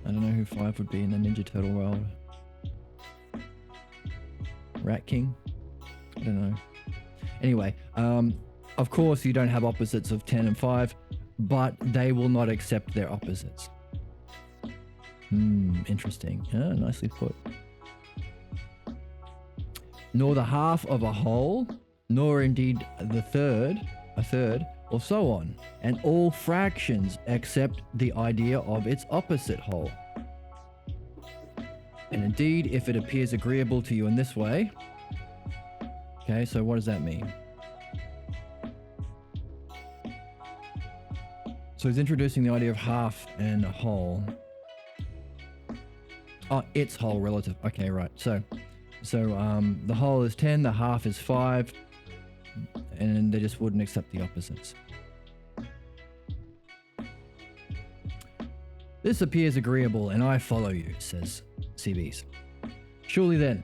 I don't know who 5 would be in the Ninja Turtle world. Rat King? I don't know. Anyway, of course you don't have opposites of 10 and 5, but they will not accept their opposites. Interesting. Yeah, nicely put. Nor the half of a whole, nor indeed a third, or so on. And all fractions accept the idea of its opposite whole. And indeed, if it appears agreeable to you in this way, okay, so what does that mean? So he's introducing the idea of half and a whole. Oh, its whole relative. Okay, right. So the whole is 10, the half is 5, and they just wouldn't accept the opposites. This appears agreeable, and I follow you, says CBs. Surely then,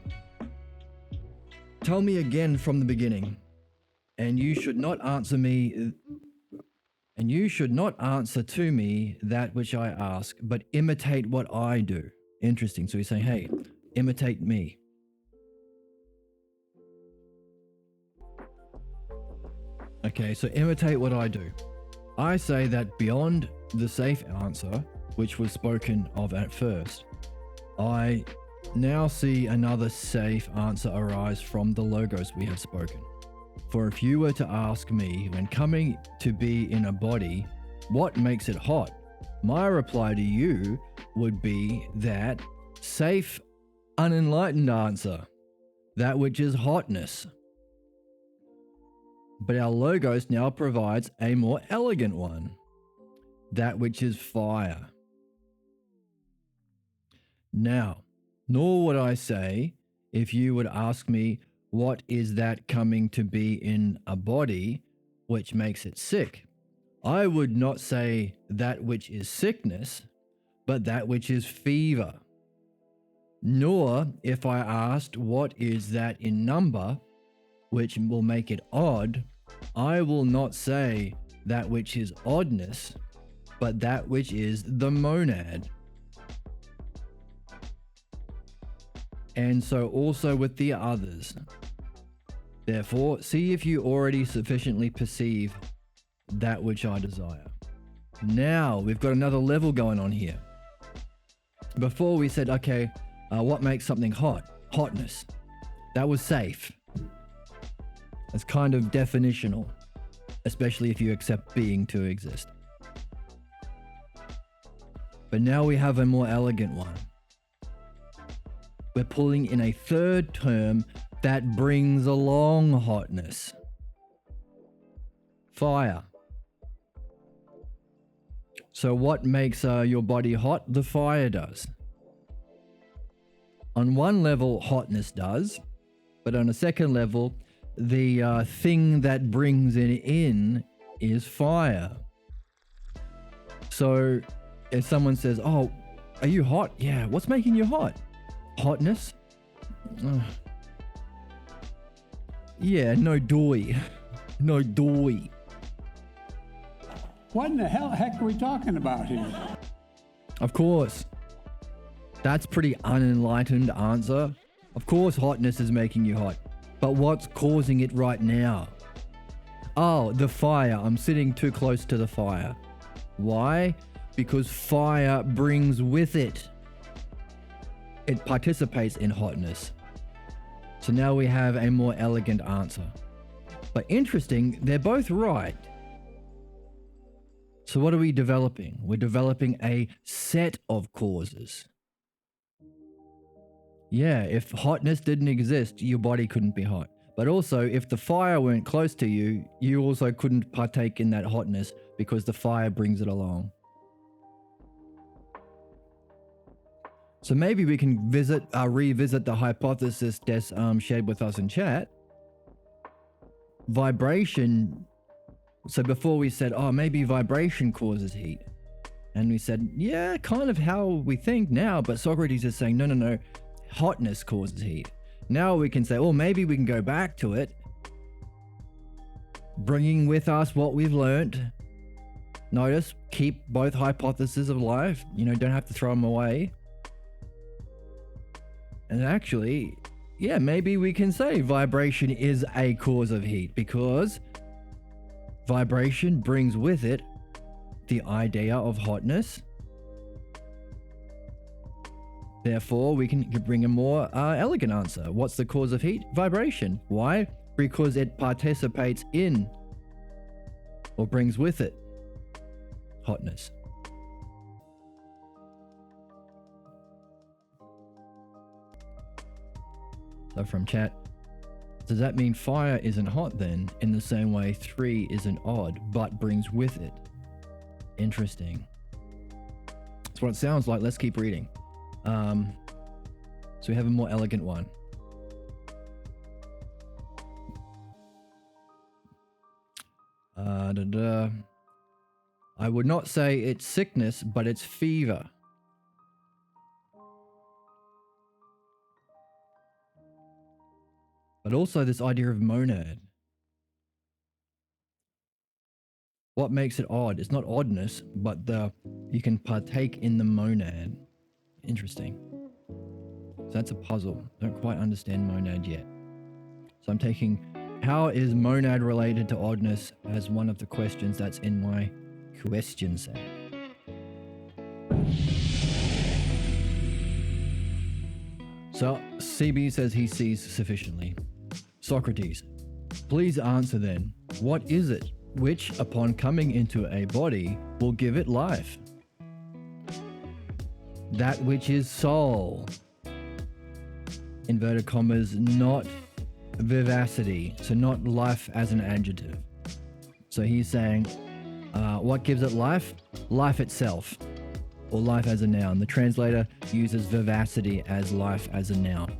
tell me again from the beginning, and you should not answer to me that which I ask, but imitate what I do. Interesting. So he's saying, hey, imitate me. Okay, so imitate what I do. I say that beyond the safe answer, which was spoken of at first, I now see another safe answer arise from the logos we have spoken. For if you were to ask me, when coming to be in a body, what makes it hot? My reply to you would be that safe, unenlightened answer, that which is hotness. But our logos now provides a more elegant one, that which is fire. Now, nor would I say, if you would ask me, what is that coming to be in a body which makes it sick? I would not say that which is sickness, but that which is fever. Nor, if I asked what is that in number, which will make it odd, I will not say that which is oddness, but that which is the monad. And so also with the others. Therefore, see if you already sufficiently perceive that which I desire. Now, we've got another level going on here. Before we said, okay, what makes something hot? Hotness. That was safe. It's kind of definitional, especially if you accept being to exist. But now we have a more elegant one. We're pulling in a third term that brings along hotness. Fire. So what makes your body hot? The fire does. On one level, hotness does, but on a second level, the thing that brings it in is fire. So if someone says, oh, are you hot? Yeah, what's making you hot? Hotness? Yeah, no doy. No doy. What in the heck are we talking about here? Of course. That's pretty unenlightened answer. Of course hotness is making you hot. But what's causing it right now? Oh, the fire. I'm sitting too close to the fire. Why? Because fire brings with it. It participates in hotness. So now we have a more elegant answer. But interesting, they're both right. So what are we developing? We're developing a set of causes. Yeah, if hotness didn't exist, your body couldn't be hot. But also, if the fire weren't close to you, you also couldn't partake in that hotness because the fire brings it along. So maybe we can revisit the hypothesis Des shared with us in chat. Vibration. So before we said, oh, maybe vibration causes heat. And we said, yeah, kind of how we think now. But Socrates is saying, no. Hotness causes heat. Now we can say, oh, maybe we can go back to it. Bringing with us what we've learned. Notice, keep both hypotheses of life. Don't have to throw them away. And actually, yeah, maybe we can say vibration is a cause of heat because vibration brings with it the idea of hotness. Therefore, we can bring a more elegant answer. What's the cause of heat? Vibration. Why? Because it participates in or brings with it hotness. So from chat, does that mean fire isn't hot then? In the same way 3 isn't odd, but brings with it. Interesting. That's what it sounds like. Let's keep reading. So we have a more elegant one. I would not say it's sickness, but it's fever. But also this idea of monad. What makes it odd? It's not oddness, but you can partake in the monad. Interesting. So that's a puzzle. Don't quite understand monad yet. So I'm taking how is monad related to oddness as one of the questions that's in my question set. So CB says he sees sufficiently. Socrates, please answer then. What is it which, upon coming into a body, will give it life? That which is soul. Inverted commas, not vivacity. So not life as an adjective. So he's saying, what gives it life? Life itself. Or life as a noun. The translator uses vivacity as life as a noun.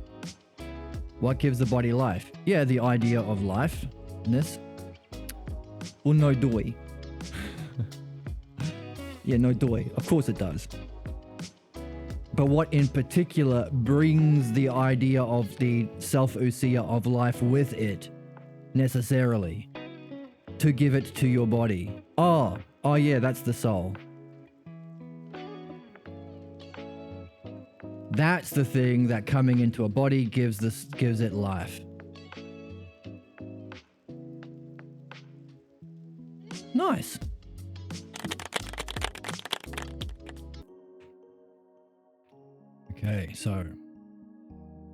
What gives the body life? Yeah, the idea of lifeness. Well, no doy. Yeah, no doy. Of course it does. But what in particular brings the idea of the self-ousia of life with it, necessarily, to give it to your body? Oh yeah, that's the soul. That's the thing that coming into a body gives it life. Nice. Okay, so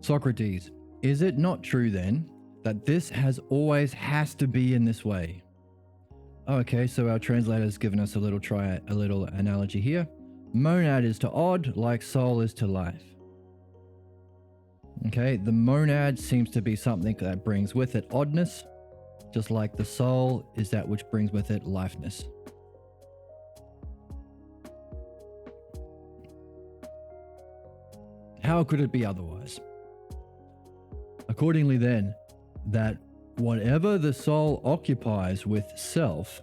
Socrates, is it not true then that this has to be in this way? Okay, so our translator has given us a little analogy here. Monad is to odd, like soul is to life. Okay, the monad seems to be something that brings with it oddness. just like the soul is that which brings with it lifeness. How could it be otherwise? Accordingly then, that whatever the soul occupies with self,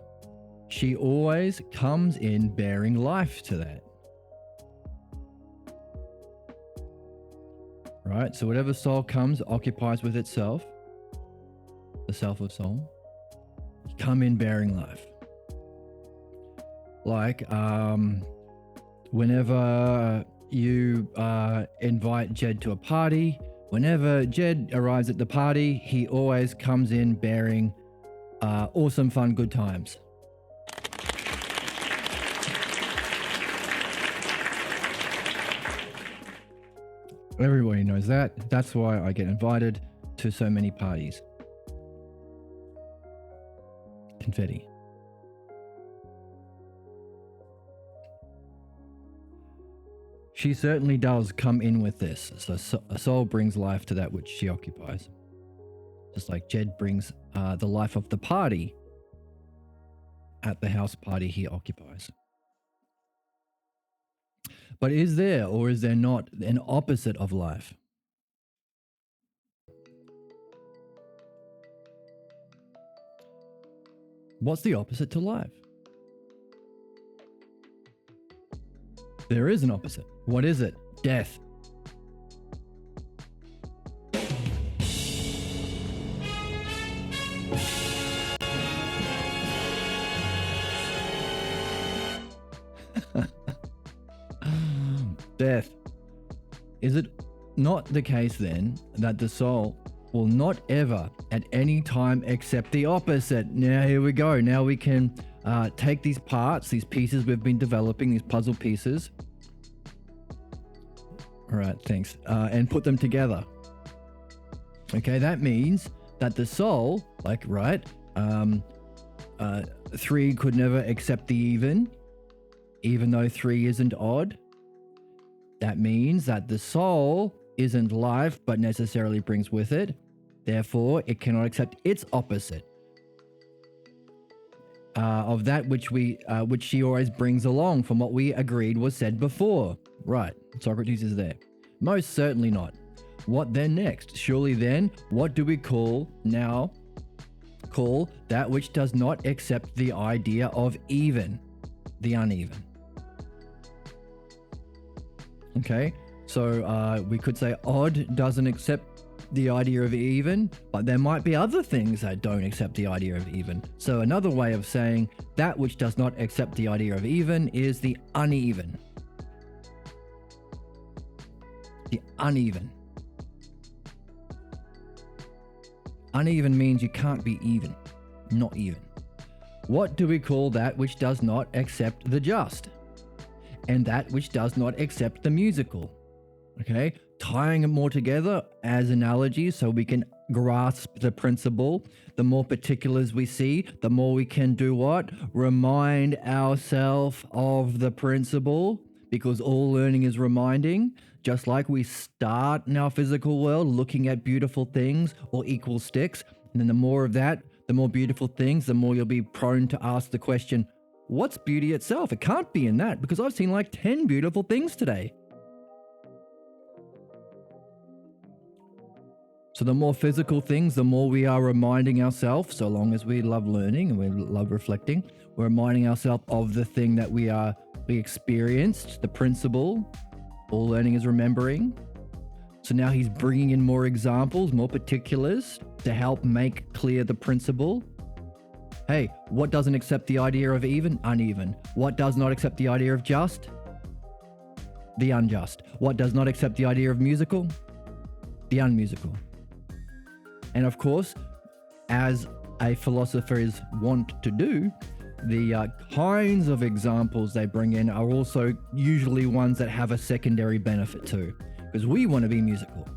she always comes in bearing life to that. Right? So whatever soul comes, occupies with itself, the self of soul, come in bearing life. Like whenever you invite Jed to a party, whenever Jed arrives at the party, he always comes in bearing awesome, fun, good times. Everybody knows that. That's why I get invited to so many parties. Confetti. She certainly does come in with this. So a soul brings life to that which she occupies. Just like Jed brings the life of the party at the house party he occupies. But is there or is there not an opposite of life? What's the opposite to life? There is an opposite. What is it? Death. Death. Is it not the case then that the soul will not ever at any time accept the opposite? Now here we go. Now we can take these parts, these pieces we've been developing, these puzzle pieces. All right, thanks. And put them together. Okay, that means that the soul, like, right, 3 could never accept the even though 3 isn't odd. That means that the soul isn't life, but necessarily brings with it. Therefore, it cannot accept its opposite of that which she always brings along from what we agreed was said before. Right, Socrates is there. Most certainly not. What then next? Surely then, what do we call that which does not accept the idea of even, the uneven? Okay, so we could say odd doesn't accept the idea of even, but there might be other things that don't accept the idea of even. So another way of saying that which does not accept the idea of even is the uneven. The uneven. Uneven means you can't be even, not even. What do we call that which does not accept the just? And that which does not accept the musical. Okay, tying them more together as analogies so we can grasp the principle. The more particulars we see, the more we can do what? Remind ourselves of the principle, because all learning is reminding. Just like we start in our physical world looking at beautiful things or equal sticks, and then the more of that, the more beautiful things, the more you'll be prone to ask the question, what's beauty itself? It can't be in that because I've seen like 10 beautiful things today. So the more physical things, the more we are reminding ourselves, so long as we love learning and we love reflecting, we're reminding ourselves of the thing that we experienced, the principle. All learning is remembering. So now he's bringing in more examples, more particulars to help make clear the principle. Hey, what doesn't accept the idea of even? Uneven. What does not accept the idea of just? The unjust. What does not accept the idea of musical? The unmusical. And of course, as a philosopher is wont to do, the kinds of examples they bring in are also usually ones that have a secondary benefit too, because we want to be musical.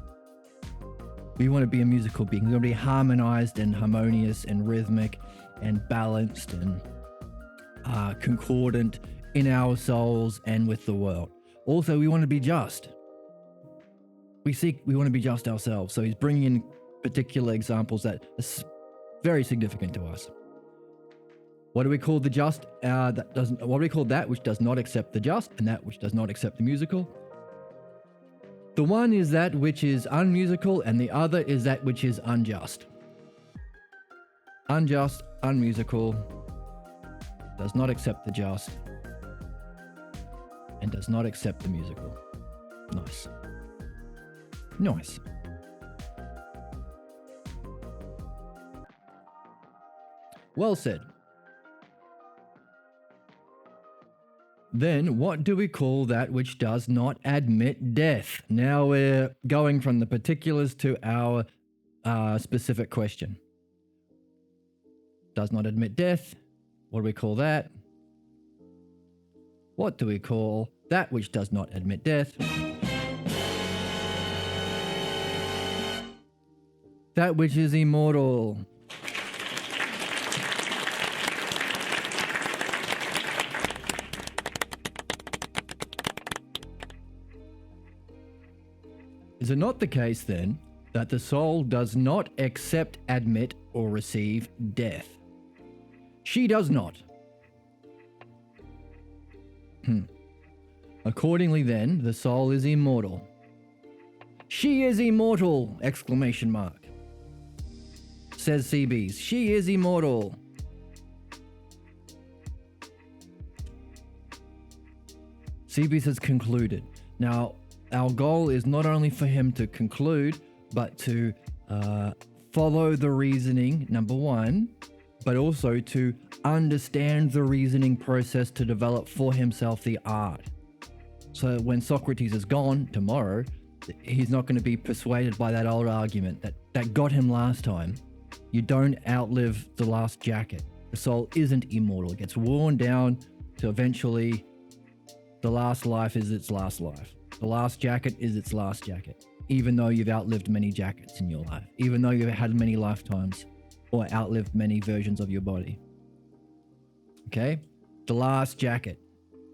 We want to be a musical being. We want to be harmonized and harmonious and rhythmic and balanced and concordant in our souls and with the world. Also, we want to be just. We want to be just ourselves. So he's bringing in particular examples that Very significant to us. What do we call the just? What do we call that which does not accept the just, and that which does not accept the musical? The one is that which is unmusical, and the other is that which is unjust. Unjust, unmusical, does not accept the just, and does not accept the musical. Nice. Nice. Well said. Then what do we call that which does not admit death? Now we're going from the particulars to our specific question. Does not admit death. What do we call that? What do we call that which does not admit death? That which is immortal. Is it not the case then that the soul does not accept, admit, or receive death? She does not. Accordingly then, the soul is immortal. She is immortal! Exclamation mark. Says CBs. She is immortal. CBs has concluded. Now, our goal is not only for him to conclude, but to follow the reasoning, number one, but also to understand the reasoning process to develop for himself the art. So when Socrates is gone tomorrow, he's not going to be persuaded by that old argument that got him last time. You don't outlive the last jacket. The soul isn't immortal. It gets worn down to eventually the last life is its last life. The last jacket is its last jacket, even though you've outlived many jackets in your life, even though you've had many lifetimes or outlived many versions of your body. Okay? The last jacket.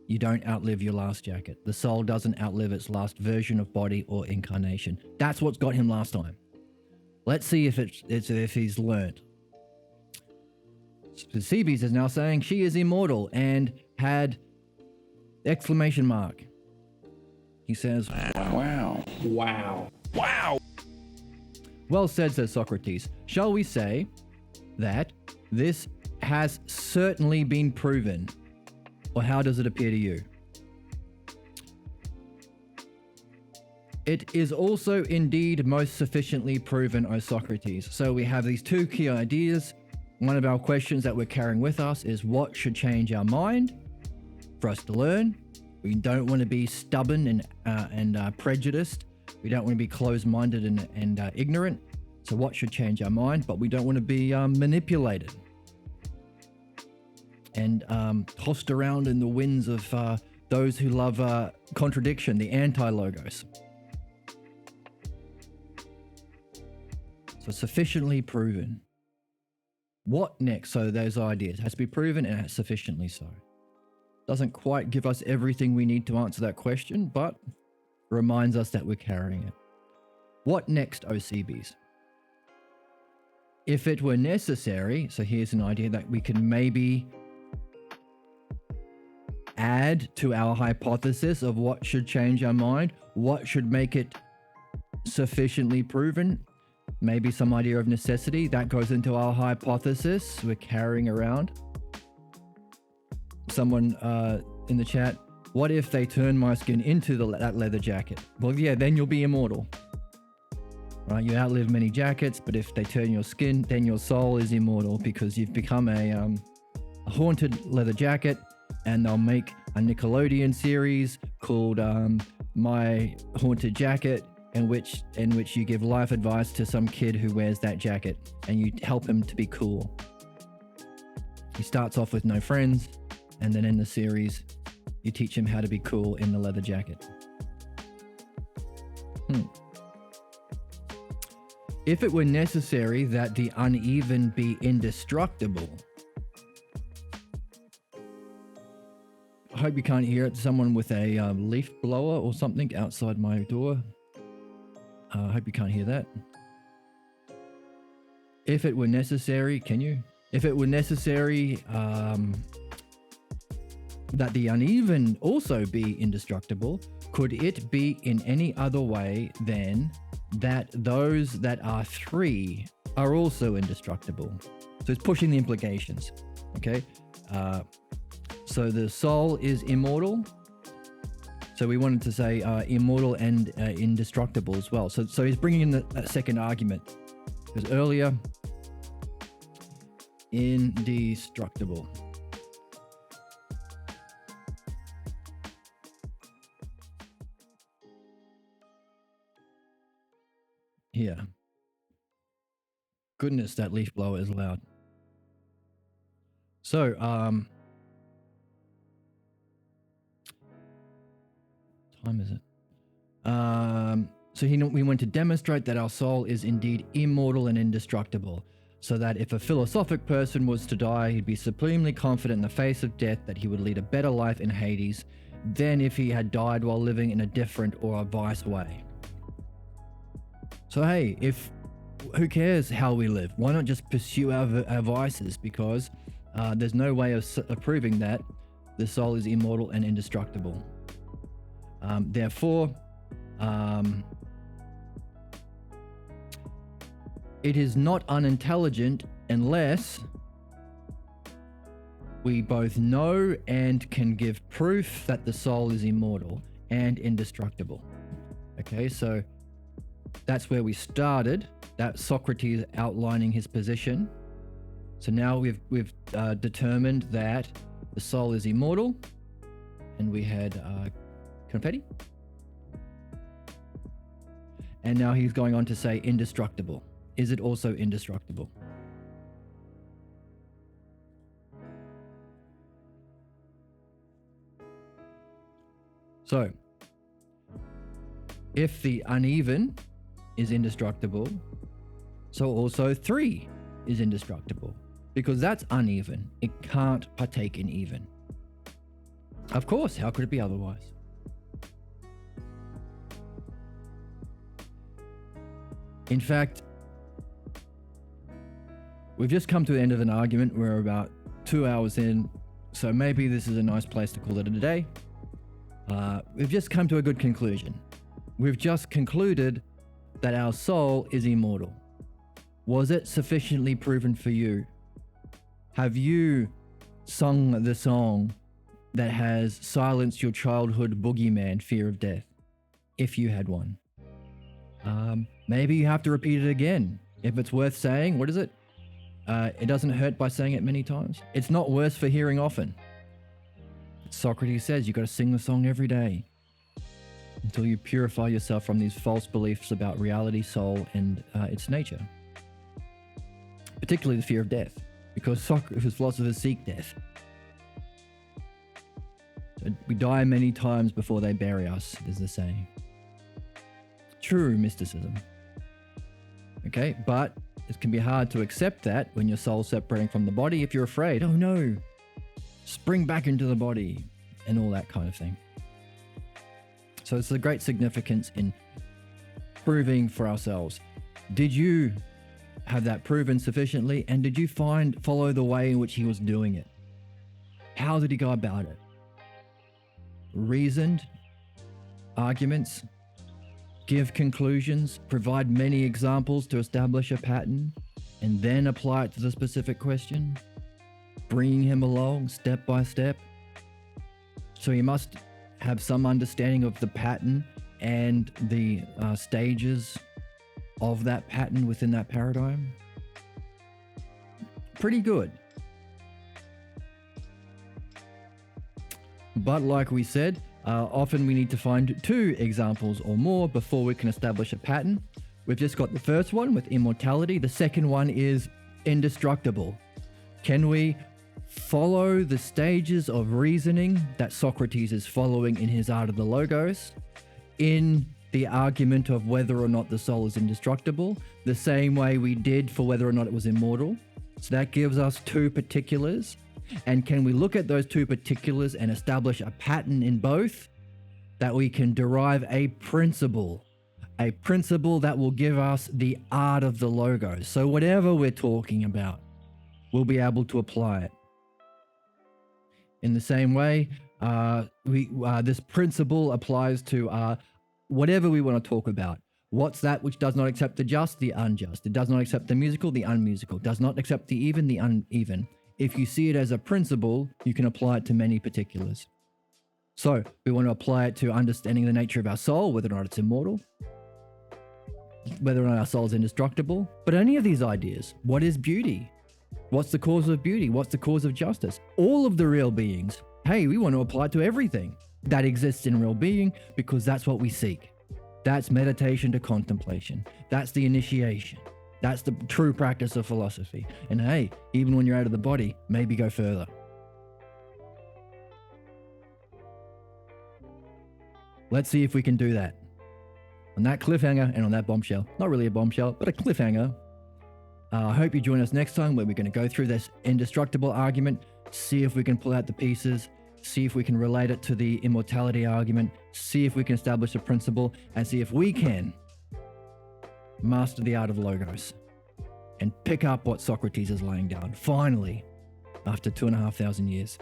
You don't outlive your last jacket. The soul doesn't outlive its last version of body or incarnation. That's what's got him last time. Let's see if he's learned. Cebes is now saying she is immortal and had exclamation mark. He says, Wow. Wow. Wow! well said, says Socrates. Shall we say that this has certainly been proven? Or how does it appear to you? It is also indeed most sufficiently proven, O Socrates. So we have these two key ideas. One of our questions that we're carrying with us is what should change our mind for us to learn? We don't want to be stubborn and prejudiced. We don't want to be closed-minded and ignorant. So what should change our mind? But we don't want to be manipulated and tossed around in the winds of those who love contradiction, the anti-logos. So sufficiently proven. What next? So those ideas has to be proven and sufficiently so. Doesn't quite give us everything we need to answer that question, but reminds us that we're carrying it. What next, OCBs? If it were necessary, so here's an idea that we can maybe add to our hypothesis of what should change our mind, what should make it sufficiently proven. Maybe some idea of necessity that goes into our hypothesis we're carrying around. Someone in the chat, what if they turn my skin into that leather jacket? Well, yeah, then you'll be immortal. Right? You outlive many jackets, but if they turn your skin, then your soul is immortal because you've become a haunted leather jacket, and they'll make a Nickelodeon series called My Haunted Jacket, in which you give life advice to some kid who wears that jacket and you help him to be cool. He starts off with no friends, and then in the series you teach him how to be cool in the leather jacket. If it were necessary that the uneven be indestructible. I hope you can't hear it. Someone with a leaf blower or something outside my door. I hope you can't hear that. if it were necessary, can you? If it were necessary that the uneven also be indestructible, could it be in any other way than that those that are three are also indestructible? So it's pushing the implications, okay? So the soul is immortal. So we wanted to say immortal and indestructible as well. So he's bringing in that second argument. Because earlier, indestructible. Here. Goodness, that leaf blower is loud. So, time is it? So we want to demonstrate that our soul is indeed immortal and indestructible, so that if a philosophic person was to die, he'd be supremely confident in the face of death that he would lead a better life in Hades than if he had died while living in a different or a vice way. So hey, who cares how we live? Why not just pursue our vices? Because there's no way of proving that the soul is immortal and indestructible. Therefore, it is not unintelligent unless we both know and can give proof that the soul is immortal and indestructible. Okay, so that's where we started. That's Socrates outlining his position. So now we've determined that the soul is immortal, and we had confetti. And now he's going on to say indestructible. Is it also indestructible? So, if the uneven is indestructible, so also 3 is indestructible, because that's uneven. It can't partake in even. Of course, how could it be otherwise? In fact, we've just come to the end of an argument. We're about 2 hours in, so maybe this is a nice place to call it a day. We've just come to a good conclusion. We've just concluded that our soul is immortal. Was it sufficiently proven for you? Have you sung the song that has silenced your childhood boogeyman fear of death, if you had one? Maybe you have to repeat it again. If it's worth saying, what is it? It doesn't hurt by saying it many times. It's not worse for hearing often. Socrates says you got to sing the song every day until you purify yourself from these false beliefs about reality, soul, and its nature. Particularly the fear of death, because philosophers seek death. We die many times before they bury us, is the saying. True mysticism. Okay, but it can be hard to accept that when your soul's separating from the body if you're afraid. Oh no, spring back into the body and all that kind of thing. So it's a great significance in proving for ourselves. Did you have that proven sufficiently, and did you follow the way in which he was doing it? How did he go about it? Reasoned arguments, give conclusions, provide many examples to establish a pattern, and then apply it to the specific question, bringing him along step by step. So he must have some understanding of the pattern and the stages of that pattern within that paradigm. Pretty good. But like we said, often we need to find 2 examples or more before we can establish a pattern. We've just got the first one with immortality. The second one is indestructible. Can we follow the stages of reasoning that Socrates is following in his Art of the Logos in the argument of whether or not the soul is indestructible, the same way we did for whether or not it was immortal? So that gives us 2 particulars. And can we look at those 2 particulars and establish a pattern in both, that we can derive a principle, a principle that will give us the art of the logos. So whatever we're talking about, we'll be able to apply it. In the same way, this principle applies to whatever we want to talk about. What's that which does not accept the just, the unjust? It does not accept the musical, the unmusical. Does not accept the even, the uneven. If you see it as a principle, you can apply it to many particulars. So we want to apply it to understanding the nature of our soul, whether or not it's immortal, whether or not our soul is indestructible. But any of these ideas, what is beauty? What's the cause of beauty? What's the cause of justice? All of the real beings. Hey, we want to apply it to everything that exists in real being, because that's what we seek. That's meditation to contemplation. That's the initiation. That's the true practice of philosophy. And hey, even when you're out of the body, maybe go further. Let's see if we can do that. On that cliffhanger and on that bombshell. Not really a bombshell, but a cliffhanger. I hope you join us next time, where we're going to go through this indestructible argument, see if we can pull out the pieces, see if we can relate it to the immortality argument, see if we can establish a principle, and see if we can master the art of logos and pick up what Socrates is laying down, finally, after 2,500 years,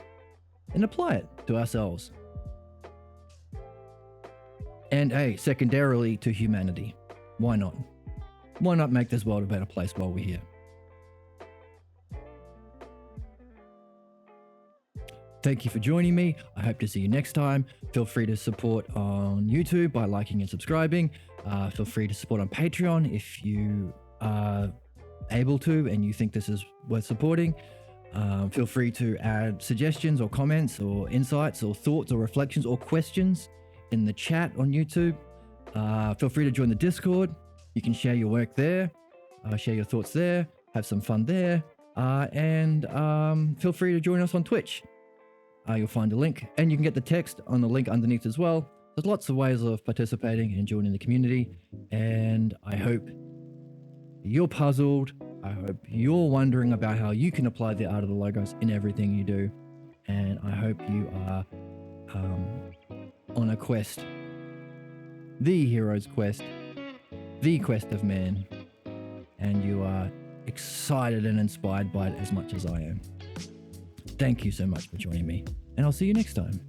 and apply it to ourselves. And hey, secondarily, to humanity. Why not? Why not make this world a better place while we're here? Thank you for joining me. I hope to see you next time. Feel free to support on YouTube by liking and subscribing. Feel free to support on Patreon if you are able to and you think this is worth supporting. Feel free to add suggestions or comments or insights or thoughts or reflections or questions in the chat on YouTube. Feel free to join the Discord. You can share your work there, share your thoughts there, have some fun there, and feel free to join us on Twitch. You'll find a link, and you can get the text on the link underneath as well. There's lots of ways of participating and joining the community, and I hope you're puzzled. I hope you're wondering about how you can apply the art of the logos in everything you do, and I hope you are on a quest, the hero's quest, the quest of man, and you are excited and inspired by it as much as I am. Thank you so much for joining me, and I'll see you next time.